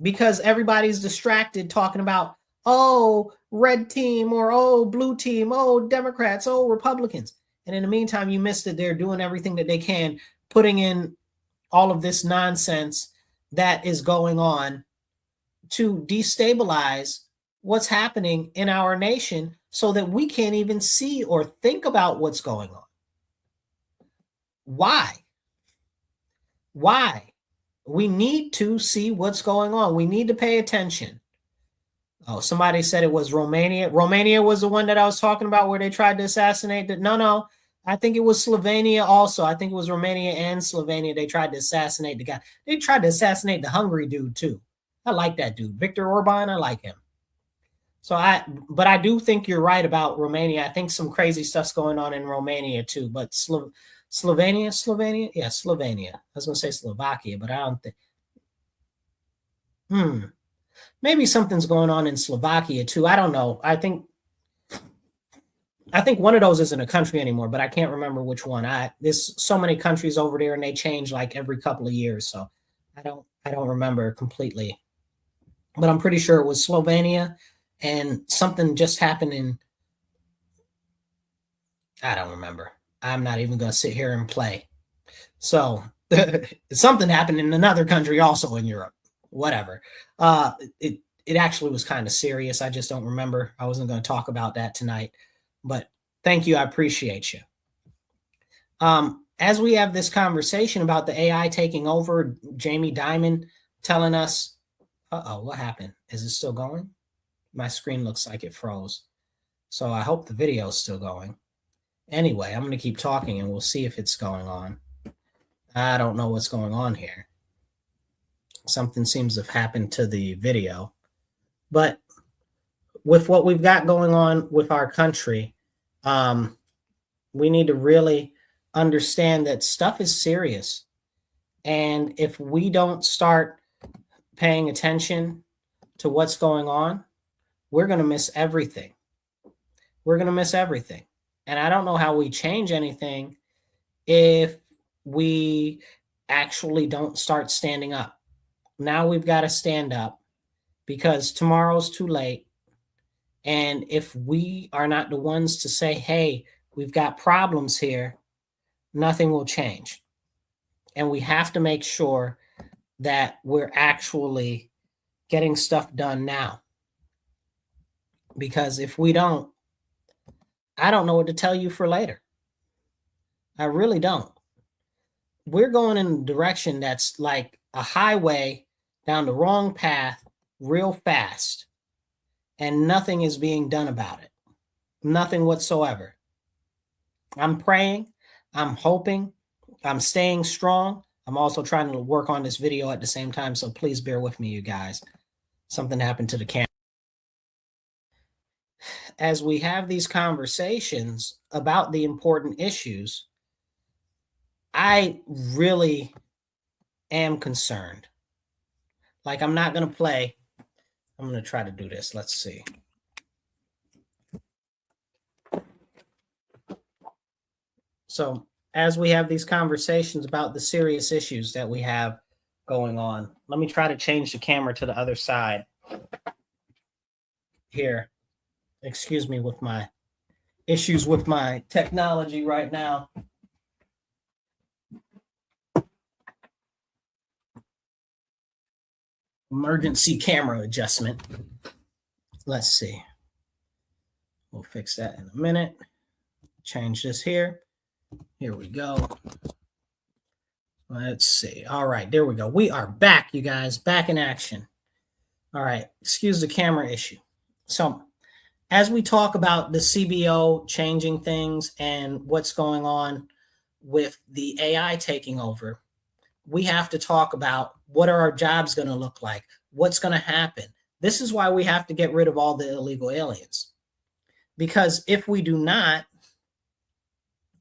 because everybody's distracted talking about, oh, red team, or oh, blue team, oh, Democrats, oh, Republicans. And in the meantime, you missed that they're doing everything that they can, putting in all of this nonsense that is going on to destabilize what's happening in our nation so that we can't even see or think about what's going on. Why? Why? We need to see what's going on. We need to pay attention. Oh, somebody said it was Romania. Romania was the one that I was talking about where they tried to assassinate. No. I think it was Slovenia also. I think it was Romania and Slovenia. They tried to assassinate the guy. They tried to assassinate the Hungary dude too. I like that dude. Viktor Orban, I like him. But I do think you're right about Romania. I think some crazy stuff's going on in Romania too. But Slovenia? Yeah, Slovenia. I was going to say Slovakia, but I don't think. Maybe something's going on in Slovakia too. I don't know. I think one of those isn't a country anymore, but I can't remember which one. There's so many countries over there, and they change like every couple of years, so I don't remember completely. But I'm pretty sure it was Slovenia, and something just happened in. I don't remember. I'm not even going to sit here and play. So something happened in another country also in Europe. Whatever. It actually was kind of serious. I just don't remember. I wasn't going to talk about that tonight. But thank you. I appreciate you. As we have this conversation about the AI taking over, Jamie Dimon telling us, what happened? Is it still going? My screen looks like it froze. So I hope the video is still going. Anyway, I'm going to keep talking and we'll see if it's going on. I don't know what's going on here. Something seems to have happened to the video. But with what we've got going on with our country, we need to really understand that stuff is serious. And if we don't start paying attention to what's going on, we're going to miss everything. We're going to miss everything. And I don't know how we change anything if we actually don't start standing up. Now we've got to stand up because tomorrow's too late. And if we are not the ones to say, hey, we've got problems here, nothing will change. And we have to make sure that we're actually getting stuff done now. Because if we don't, I don't know what to tell you for later. I really don't. We're going in a direction that's like a highway down the wrong path real fast. And nothing is being done about it. Nothing whatsoever. I'm praying. I'm hoping. I'm staying strong. I'm also trying to work on this video at the same time, so please bear with me, you guys. Something happened to the camera. As we have these conversations about the important issues, I really am concerned. Like, I'm not going to play. I'm going to try to do this. Let's see. So as we have these conversations about the serious issues that we have going on, let me try to change the camera to the other side here. Excuse me with my issues with my technology right now. Emergency camera adjustment. Let's see. We'll fix that in a minute. Change this here. Here we go. Let's see. All right, there we go. We are back, you guys, back in action. All right, excuse the camera issue. So as we talk about the CBO changing things and what's going on with the AI taking over, we have to talk about what are our jobs going to look like? What's going to happen? This is why we have to get rid of all the illegal aliens. Because if we do not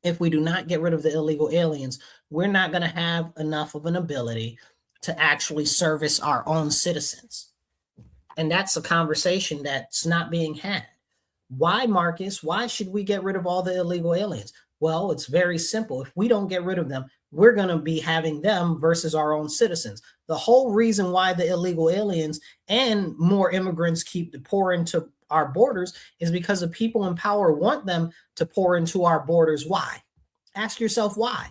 get rid of the illegal aliens, we're not going to have enough of an ability to actually service our own citizens. And that's a conversation that's not being had. Why, Marcus? Why should we get rid of all the illegal aliens? Well, it's very simple. If we don't get rid of them, we're going to be having them versus our own citizens. The whole reason why the illegal aliens and more immigrants keep to pour into our borders is because the people in power want them to pour into our borders. Why? Ask yourself why.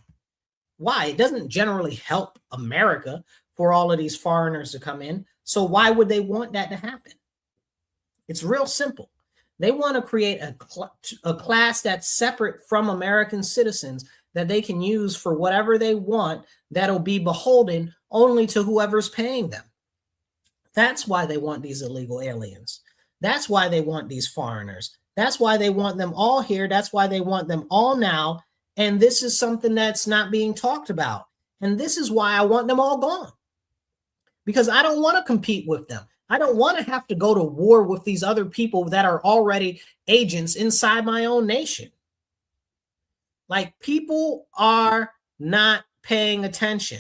Why? It doesn't generally help America for all of these foreigners to come in. So why would they want that to happen? It's real simple. They want to create a class that's separate from American citizens that they can use for whatever they want, that'll be beholden only to whoever's paying them. That's why they want these illegal aliens. That's why they want these foreigners. That's why they want them all here. That's why they want them all now. And this is something that's not being talked about. And this is why I want them all gone. Because I don't want to compete with them. I don't want to have to go to war with these other people that are already agents inside my own nation. Like, people are not paying attention.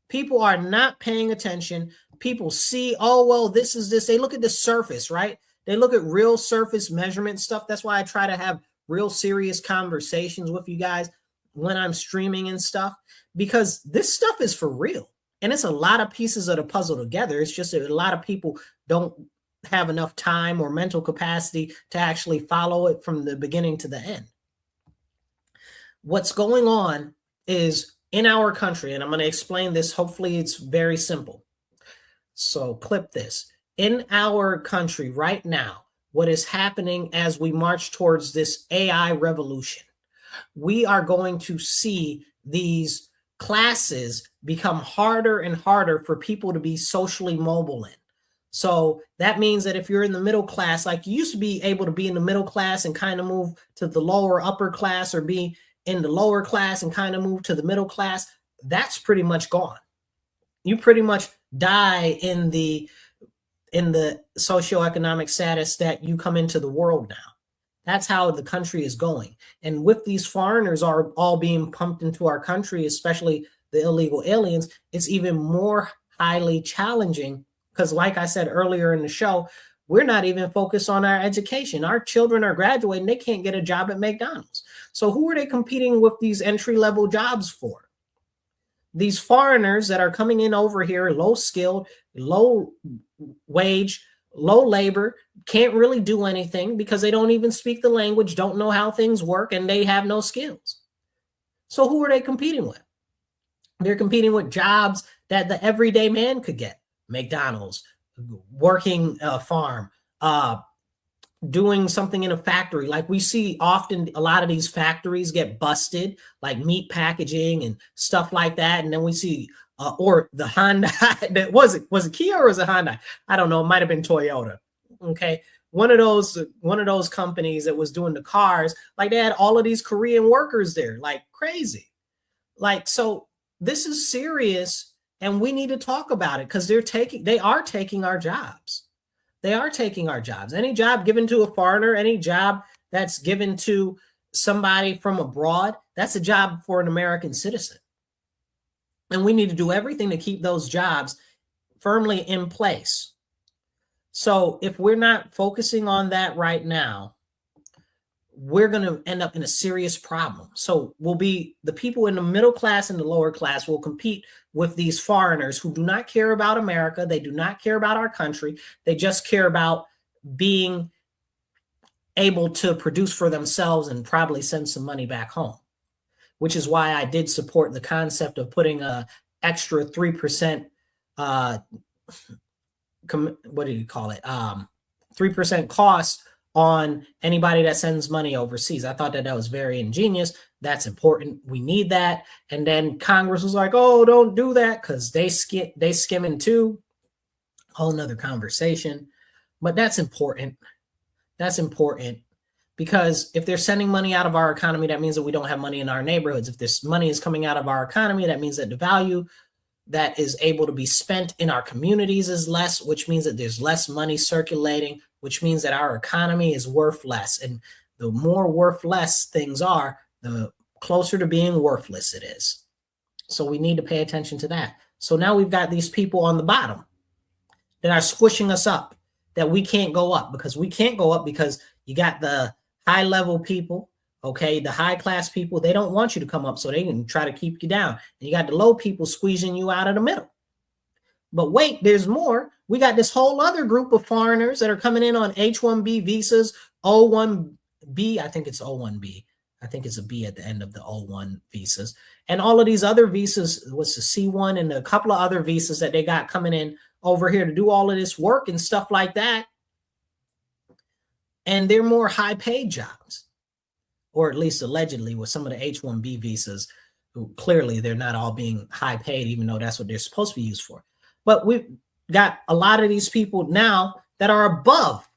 People are not paying attention. People see, oh, well, this is this. They look at the surface, right? They look at real surface measurement stuff. That's why I try to have real serious conversations with you guys when I'm streaming and stuff, because this stuff is for real. And it's a lot of pieces of the puzzle together. It's just that a lot of people don't have enough time or mental capacity to actually follow it from the beginning to the end. What's going on is in our country, and I'm going to explain this. Hopefully it's very simple. So clip this. In our country right now, what is happening as we march towards this AI revolution, we are going to see these classes become harder and harder for people to be socially mobile in. So that means that if you're in the middle class, like you used to be able to be in the middle class and kind of move to the lower upper class, or be in the lower class and kind of move to the middle class, that's pretty much gone. You pretty much die in the socioeconomic status that you come into the world now. That's how the country is going. And with these foreigners are all being pumped into our country, especially the illegal aliens, it's even more highly challenging because, like I said earlier in the show, we're not even focused on our education. Our children are graduating. They can't get a job at McDonald's. So who are they competing with these entry-level jobs for? These foreigners that are coming in over here, low skilled, low wage, low labor, can't really do anything because they don't even speak the language, don't know how things work, and they have no skills. So who are they competing with? They're competing with jobs that the everyday man could get. McDonald's, working a farm, doing something in a factory. Like we see often, a lot of these factories get busted, like meat packaging and stuff like that. And then we see, or the Honda, was it Kia or was it Honda? I don't know. It might've been Toyota. Okay. One of those companies that was doing the cars, like they had all of these Korean workers there, like crazy. Like, so this is serious and we need to talk about it because they are taking our jobs. They are taking our jobs. Any job given to a foreigner, any job that's given to somebody from abroad, that's a job for an American citizen. And we need to do everything to keep those jobs firmly in place. So if we're not focusing on that right now, we're going to end up in a serious problem. So the people in the middle class and the lower class will compete with these foreigners who do not care about America. They do not care about our country. They just care about being able to produce for themselves and probably send some money back home, which is why I did support the concept of putting a extra 3%, what do you call it? 3% cost on anybody that sends money overseas. I thought that was very ingenious. That's important. We need that. And then Congress was like, oh, don't do that because they skimming too. Whole nother conversation. But that's important. That's important because if they're sending money out of our economy, that means that we don't have money in our neighborhoods. If this money is coming out of our economy, that means that the value that is able to be spent in our communities is less, which means that there's less money circulating, which means that our economy is worth less. And the more worth less things are, the closer to being worthless it is. So we need to pay attention to that. So now we've got these people on the bottom that are squishing us up, that we can't go up because you got the high level people, Okay, the high class people, they don't want you to come up, so they can try to keep you down. And you got the low people squeezing you out of the middle. But wait, there's more. We got this whole other group of foreigners that are coming in on H-1B visas, O-1B, I think it's O-1B. I think it's a B at the end of the O-1 visas. And all of these other visas, what's the C-1 and a couple of other visas that they got coming in over here to do all of this work and stuff like that. And they're more high paid jobs, or at least allegedly with some of the H-1B visas, clearly they're not all being high paid, even though that's what they're supposed to be used for. But we've got a lot of these people now that are above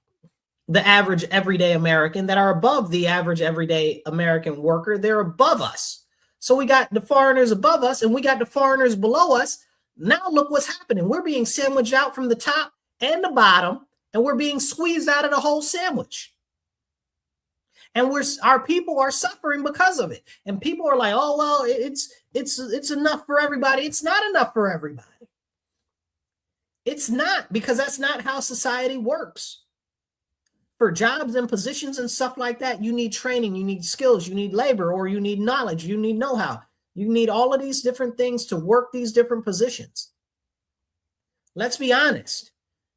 the average everyday American, that are above the average everyday American worker. They're above us. So we got the foreigners above us and we got the foreigners below us. Now look what's happening. We're being sandwiched out from the top and the bottom, and we're being squeezed out of the whole sandwich. And our people are suffering because of it. And people are like, oh, well, it's enough for everybody. It's not enough for everybody. It's not, because that's not how society works. For jobs and positions and stuff like that, you need training, you need skills, you need labor, or you need knowledge, you need know-how. You need all of these different things to work these different positions. Let's be honest.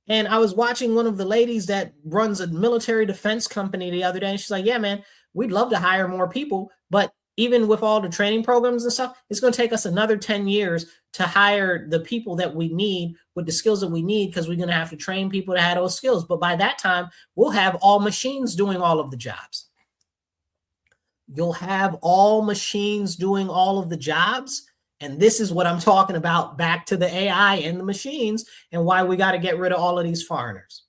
And I was watching one of the ladies that runs a military defense company the other day, and she's like, yeah, man, we'd love to hire more people, but even with all the training programs and stuff, it's going to take us another 10 years to hire the people that we need with the skills that we need, because we're going to have to train people to have those skills. But by that time, we'll have all machines doing all of the jobs. You'll have all machines doing all of the jobs. And this is what I'm talking about, back to the AI and the machines, and why we got to get rid of all of these foreigners.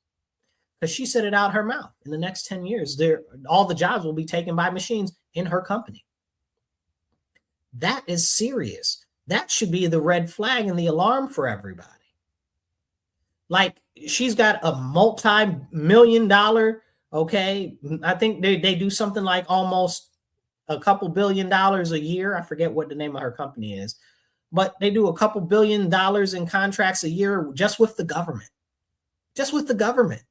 Because she said it out her mouth. In the next 10 years, all the jobs will be taken by machines in her company. That is serious. That should be the red flag and the alarm for everybody. Like, she's got a multi-million-dollar, okay, I think they do something like almost a couple $1 billion a year. I forget what the name of her company is, but they do a couple $1 billion in contracts a year just with the government. Just with the government.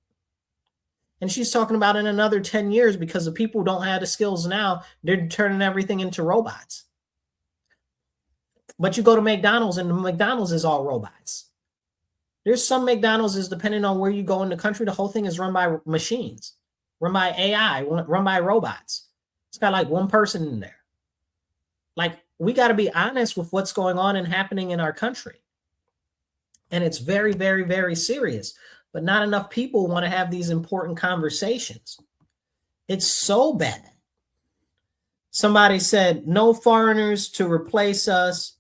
And she's talking about in another 10 years, because the people don't have the skills now, they're turning everything into robots. But you go to McDonald's, and the McDonald's is all robots. There's some McDonald's is, depending on where you go in the country, the whole thing is run by machines, run by AI, run by robots. It's got like one person in there. Like, we got to be honest with what's going on and happening in our country. And it's very, very, very serious. But not enough people want to have these important conversations. It's so bad. Somebody said, no foreigners to replace us.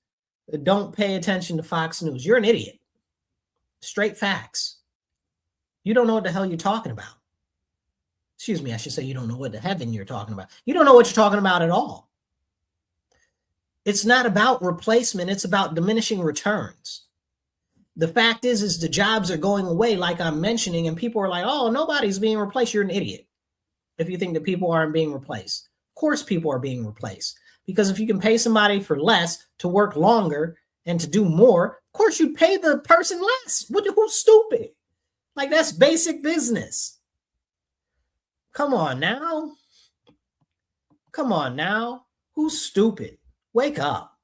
Don't pay attention to Fox News. You're an idiot. Straight facts. You don't know what the hell you're talking about. Excuse me, I should say you don't know what the heaven you're talking about. You don't know what you're talking about at all. It's not about replacement. It's about diminishing returns. The fact is the jobs are going away, like I'm mentioning, and people are like, oh, nobody's being replaced. You're an idiot if you think that people aren't being replaced. Of course people are being replaced, because if you can pay somebody for less to work longer and to do more, of course you pay the person less. Who's stupid? Like, that's basic business. Come on now. Come on now. Who's stupid? Wake up.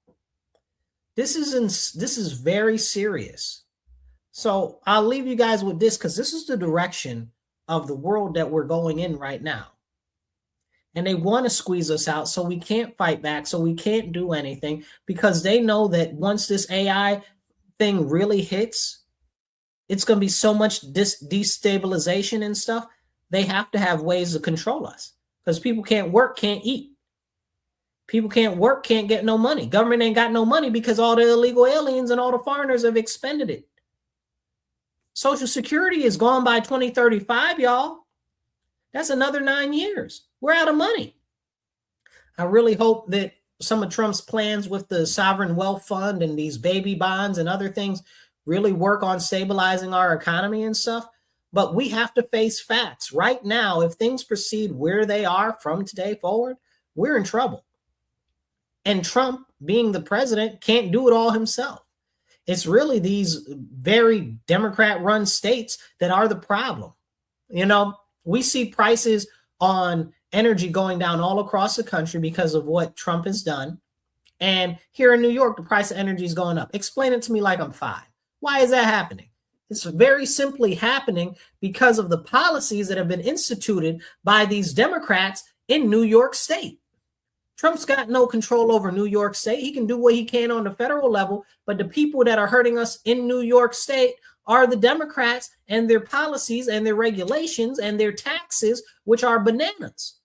This is very serious. So I'll leave you guys with this, because this is the direction of the world that we're going in right now. And they want to squeeze us out, so we can't fight back, so we can't do anything, because they know that once this AI thing really hits, it's going to be so much destabilization and stuff. They have to have ways to control us, because people can't work, can't eat. People can't work, can't get no money. Government ain't got no money because all the illegal aliens and all the foreigners have expended it. Social Security is gone by 2035, y'all. That's another 9 years. We're out of money. I really hope that some of Trump's plans with the sovereign wealth fund and these baby bonds and other things really work on stabilizing our economy and stuff. But we have to face facts. Right now, if things proceed where they are from today forward, we're in trouble. And Trump, being the president, can't do it all himself. It's really these very Democrat-run states that are the problem. You know, we see prices on energy going down all across the country because of what Trump has done. And here in New York, the price of energy is going up. Explain it to me like I'm 5. Why is that happening? It's very simply happening because of the policies that have been instituted by these Democrats in New York State. Trump's got no control over New York State. He can do what he can on the federal level, but the people that are hurting us in New York State are the Democrats and their policies and their regulations and their taxes, which are bananas.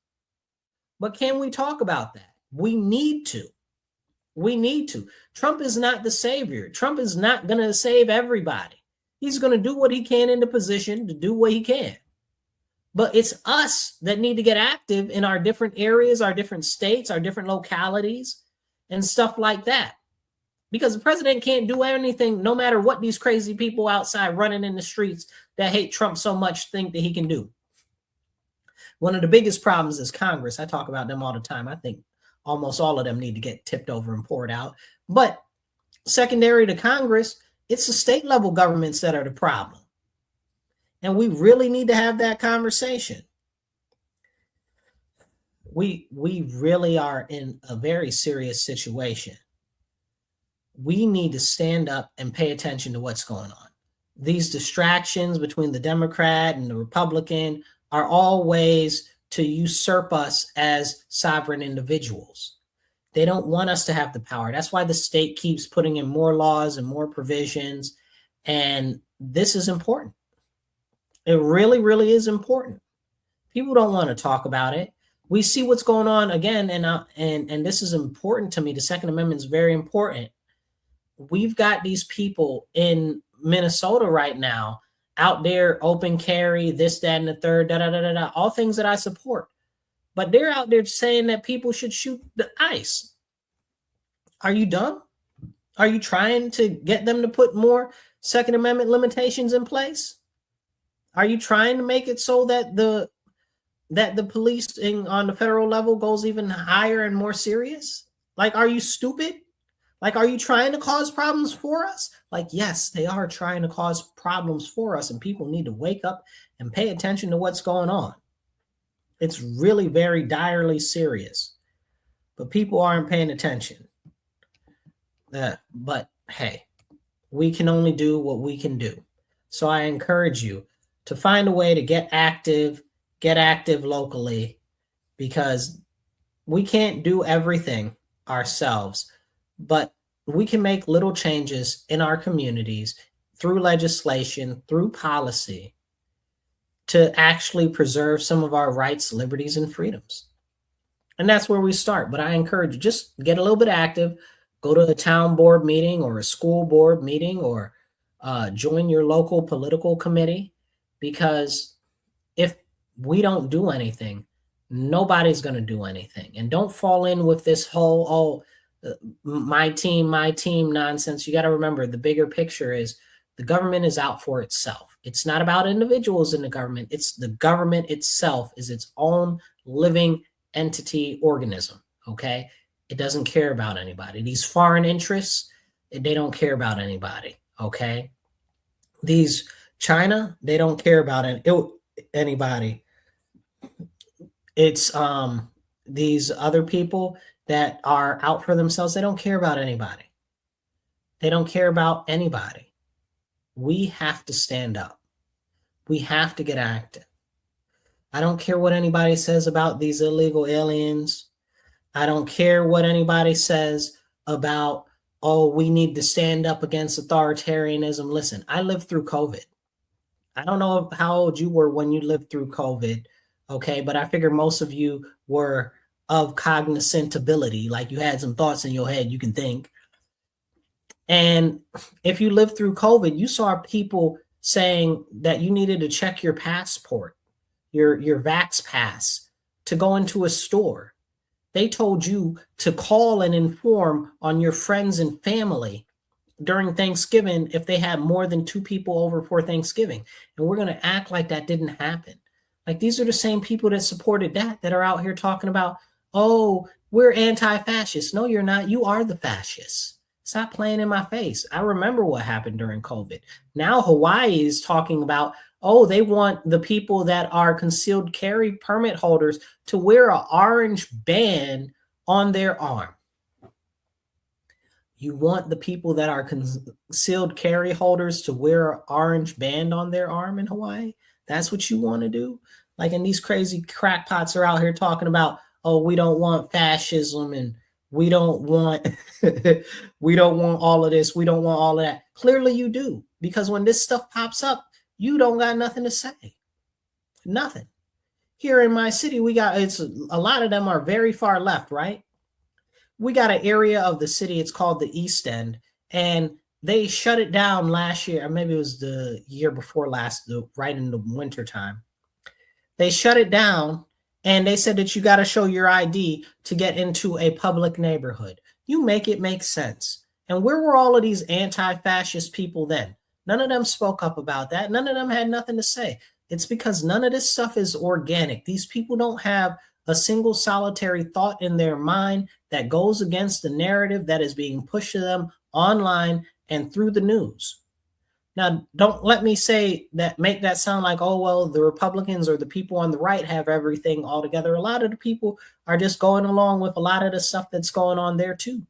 But can we talk about that? We need to. We need to. Trump is not the savior. Trump is not going to save everybody. He's going to do what he can in the position to do what he can. But it's us that need to get active in our different areas, our different states, our different localities, and stuff like that. Because the president can't do anything, no matter what these crazy people outside running in the streets that hate Trump so much think that he can do. One of the biggest problems is Congress. I talk about them all the time. I think almost all of them need to get tipped over and poured out. But secondary to Congress, it's the state level governments that are the problem. And we really need to have that conversation. We really are in a very serious situation. We need to stand up and pay attention to what's going on. These distractions between the Democrat and the Republican are all ways to usurp us as sovereign individuals. They don't want us to have the power. That's why the state keeps putting in more laws and more provisions. And this is important. It really, really is important. People don't want to talk about it. We see what's going on again, and this is important to me. The Second Amendment is very important. We've got these people in Minnesota right now out there, open carry, this, that, and the third, all things that I support. But they're out there saying that people should shoot the ICE. Are you dumb? Are you trying to get them to put more Second Amendment limitations in place? Are you trying to make it so that the policing on the federal level goes even higher and more serious? Like, are you stupid? Like, are you trying to cause problems for us? Like, yes, they are trying to cause problems for us, and people need to wake up and pay attention to what's going on. It's really very direly serious, but people aren't paying attention. But hey, we can only do what we can do. So I encourage you to find a way to get active locally, because we can't do everything ourselves, but we can make little changes in our communities through legislation, through policy, to actually preserve some of our rights, liberties, and freedoms. And that's where we start. But I encourage you, just get a little bit active, go to a town board meeting or a school board meeting, or join your local political committee, because if we don't do anything, nobody's going to do anything. And don't fall in with this whole, my team nonsense. You got to remember, the bigger picture is the government is out for itself. It's not about individuals in the government. It's the government itself is its own living entity organism. Okay. It doesn't care about anybody. These foreign interests, they don't care about anybody. Okay. These China, they don't care about anybody. It's these other people that are out for themselves. They don't care about anybody. They don't care about anybody. We have to stand up. We have to get active. I don't care what anybody says about these illegal aliens. I don't care what anybody says about, oh, we need to stand up against authoritarianism. Listen, I lived through COVID. I don't know how old you were when you lived through COVID, okay? But I figure most of you were of cognizant ability, like you had some thoughts in your head, you can think. And if you lived through COVID, you saw people saying that you needed to check your passport, your Vax pass, to go into a store. They told you to call and inform on your friends and family during Thanksgiving if they had more than 2 people over for Thanksgiving. And we're going to act like that didn't happen. Like, these are the same people that supported that are out here talking about, oh, we're anti-fascist. No, you're not. You are the fascists. Stop playing in my face. I remember what happened during COVID. Now Hawaii is talking about, Oh, they want the people that are concealed carry permit holders to wear an orange band on their arm. You want the people that are concealed carry holders to wear an orange band on their arm in Hawaii? That's what you want to do? Like, and these crazy crackpots are out here talking about, oh, we don't want fascism and we don't want we don't want all of this, we don't want all of that. Clearly you do, because when this stuff pops up, you don't got nothing to say. Nothing. Here in my city, we got, it's a lot of them are very far left, right? We got an area of the city, it's called the East End, and they shut it down last year, or maybe it was the year before last, right in the winter time. They shut it down and they said that you got to show your ID to get into a public neighborhood. You make it make sense. And where were all of these anti-fascist people then? None of them spoke up about that. None of them had nothing to say. It's because none of this stuff is organic. These people don't have a single solitary thought in their mind that goes against the narrative that is being pushed to them online and through the news. Now, don't let me say that, make that sound like, oh, well, the Republicans or the people on the right have everything all together. A lot of the people are just going along with a lot of the stuff that's going on there too.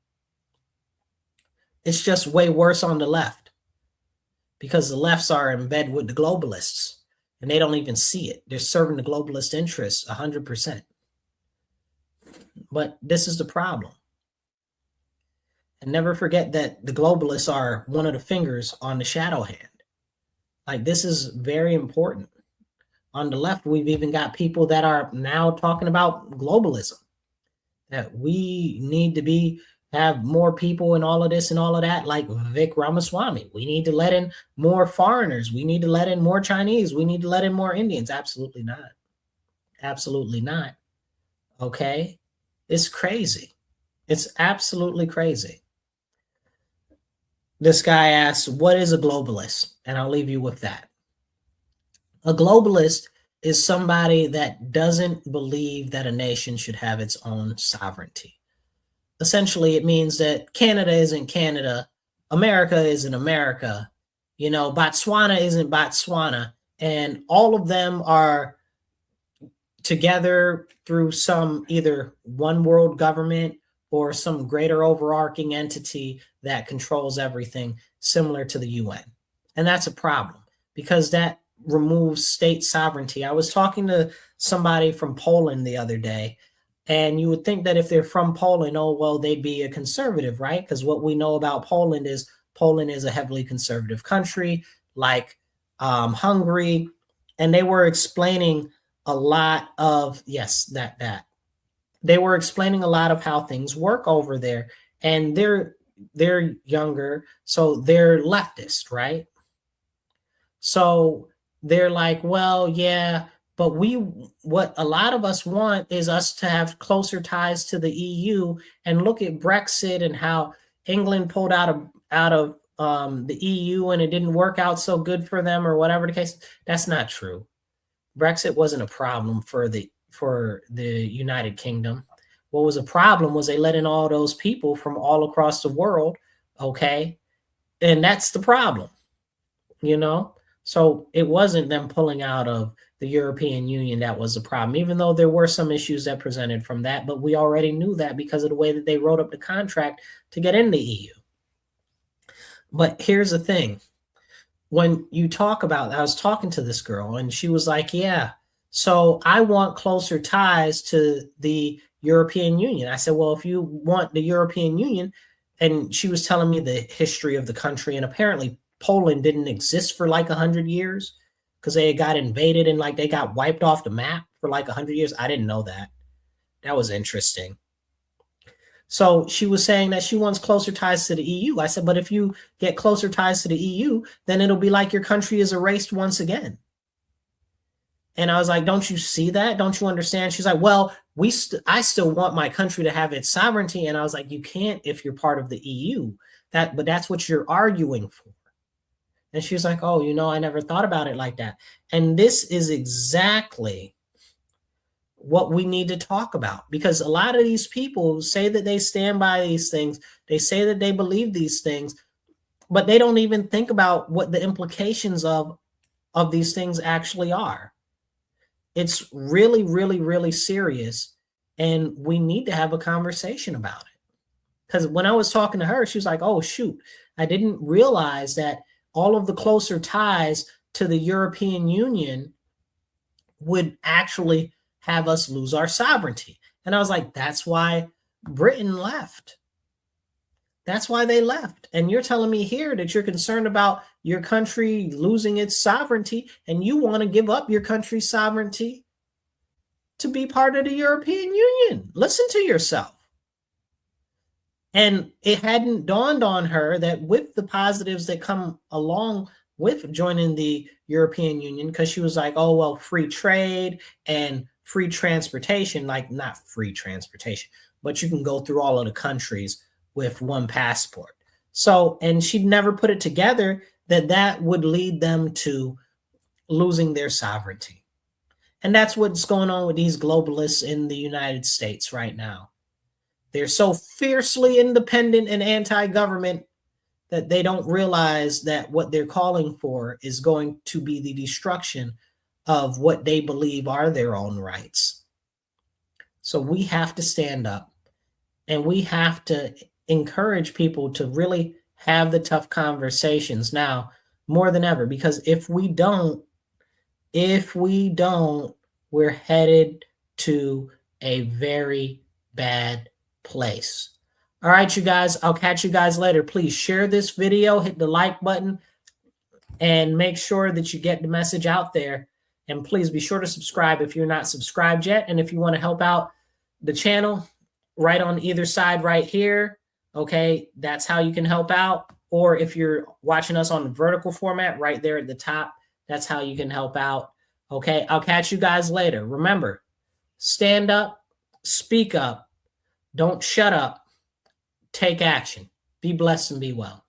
It's just way worse on the left because the lefts are in bed with the globalists and they don't even see it. They're serving the globalist interests 100%. But this is the problem. And never forget that the globalists are one of the fingers on the shadow hand. Like, this is very important. On the left, we've even got people that are now talking about globalism, that we need to have more people in all of this and all of that, like Vic Ramaswamy. We need to let in more foreigners. We need to let in more Chinese. We need to let in more Indians. Absolutely not. Absolutely not. Okay? It's crazy. It's absolutely crazy. This guy asks, what is a globalist? And I'll leave you with that. A globalist is somebody that doesn't believe that a nation should have its own sovereignty. Essentially, it means that Canada isn't Canada, America isn't America, Botswana isn't Botswana, and all of them are together through some either one world government or some greater overarching entity that controls everything, similar to the UN. And that's a problem because that removes state sovereignty. I was talking to somebody from Poland the other day, and you would think that if they're from Poland, oh, well, they'd be a conservative, right? Because what we know about Poland is a heavily conservative country, like Hungary. And they were explaining a lot of, they were explaining a lot of how things work over there, and they're younger, so they're leftist, right? So they're like, well, yeah, but what a lot of us want is us to have closer ties to the EU, and look at Brexit and how England pulled out of the EU and it didn't work out so good for them, or whatever the case. That's not true. Brexit wasn't a problem for the United Kingdom. What was a problem was they let in all those people from all across the world, okay? And that's the problem, So it wasn't them pulling out of the European Union that was the problem, even though there were some issues that presented from that, but we already knew that because of the way that they wrote up the contract to get in the EU. But here's the thing. When you talk about, I was talking to this girl and she was like, yeah, so I want closer ties to the European Union. I said, well, if you want the European Union, and she was telling me the history of the country, and apparently Poland didn't exist for like 100 years because they got invaded and like they got wiped off the map for like 100 years. I didn't know that. That was interesting. So she was saying that she wants closer ties to the EU. I said, but if you get closer ties to the EU, then it'll be like your country is erased once again. And I was like, don't you see that? Don't you understand? She's like, well, I still want my country to have its sovereignty. And I was like, you can't if you're part of the EU. But that's what you're arguing for. And she was like, oh, I never thought about it like that. And this is exactly what we need to talk about, because a lot of these people say that they stand by these things. They say that they believe these things, but they don't even think about what the implications of of these things actually are. It's really, really, really serious. And we need to have a conversation about it. Because when I was talking to her, she was like, oh, shoot, I didn't realize that all of the closer ties to the European Union would actually have us lose our sovereignty. And I was like, that's why Britain left. That's why they left. And you're telling me here that you're concerned about your country losing its sovereignty, and you want to give up your country's sovereignty to be part of the European Union. Listen to yourself. And it hadn't dawned on her that with the positives that come along with joining the European Union, because she was like, oh, well, free trade and free transportation, like not free transportation, but you can go through all of the countries with one passport. So, and she'd never put it together that that would lead them to losing their sovereignty. And that's what's going on with these globalists in the United States right now. They're so fiercely independent and anti-government that they don't realize that what they're calling for is going to be the destruction of what they believe are their own rights. So we have to stand up, and we have to encourage people to really have the tough conversations now more than ever, because if we don't, we're headed to a very bad place. All right, you guys, I'll catch you guys later. Please share this video, hit the like button, and make sure that you get the message out there. And please be sure to subscribe if you're not subscribed yet. And if you want to help out the channel, right on either side right here, okay, that's how you can help out. Or if you're watching us on the vertical format right there at the top, that's how you can help out. Okay, I'll catch you guys later. Remember, stand up, speak up, don't shut up, take action. Be blessed and be well.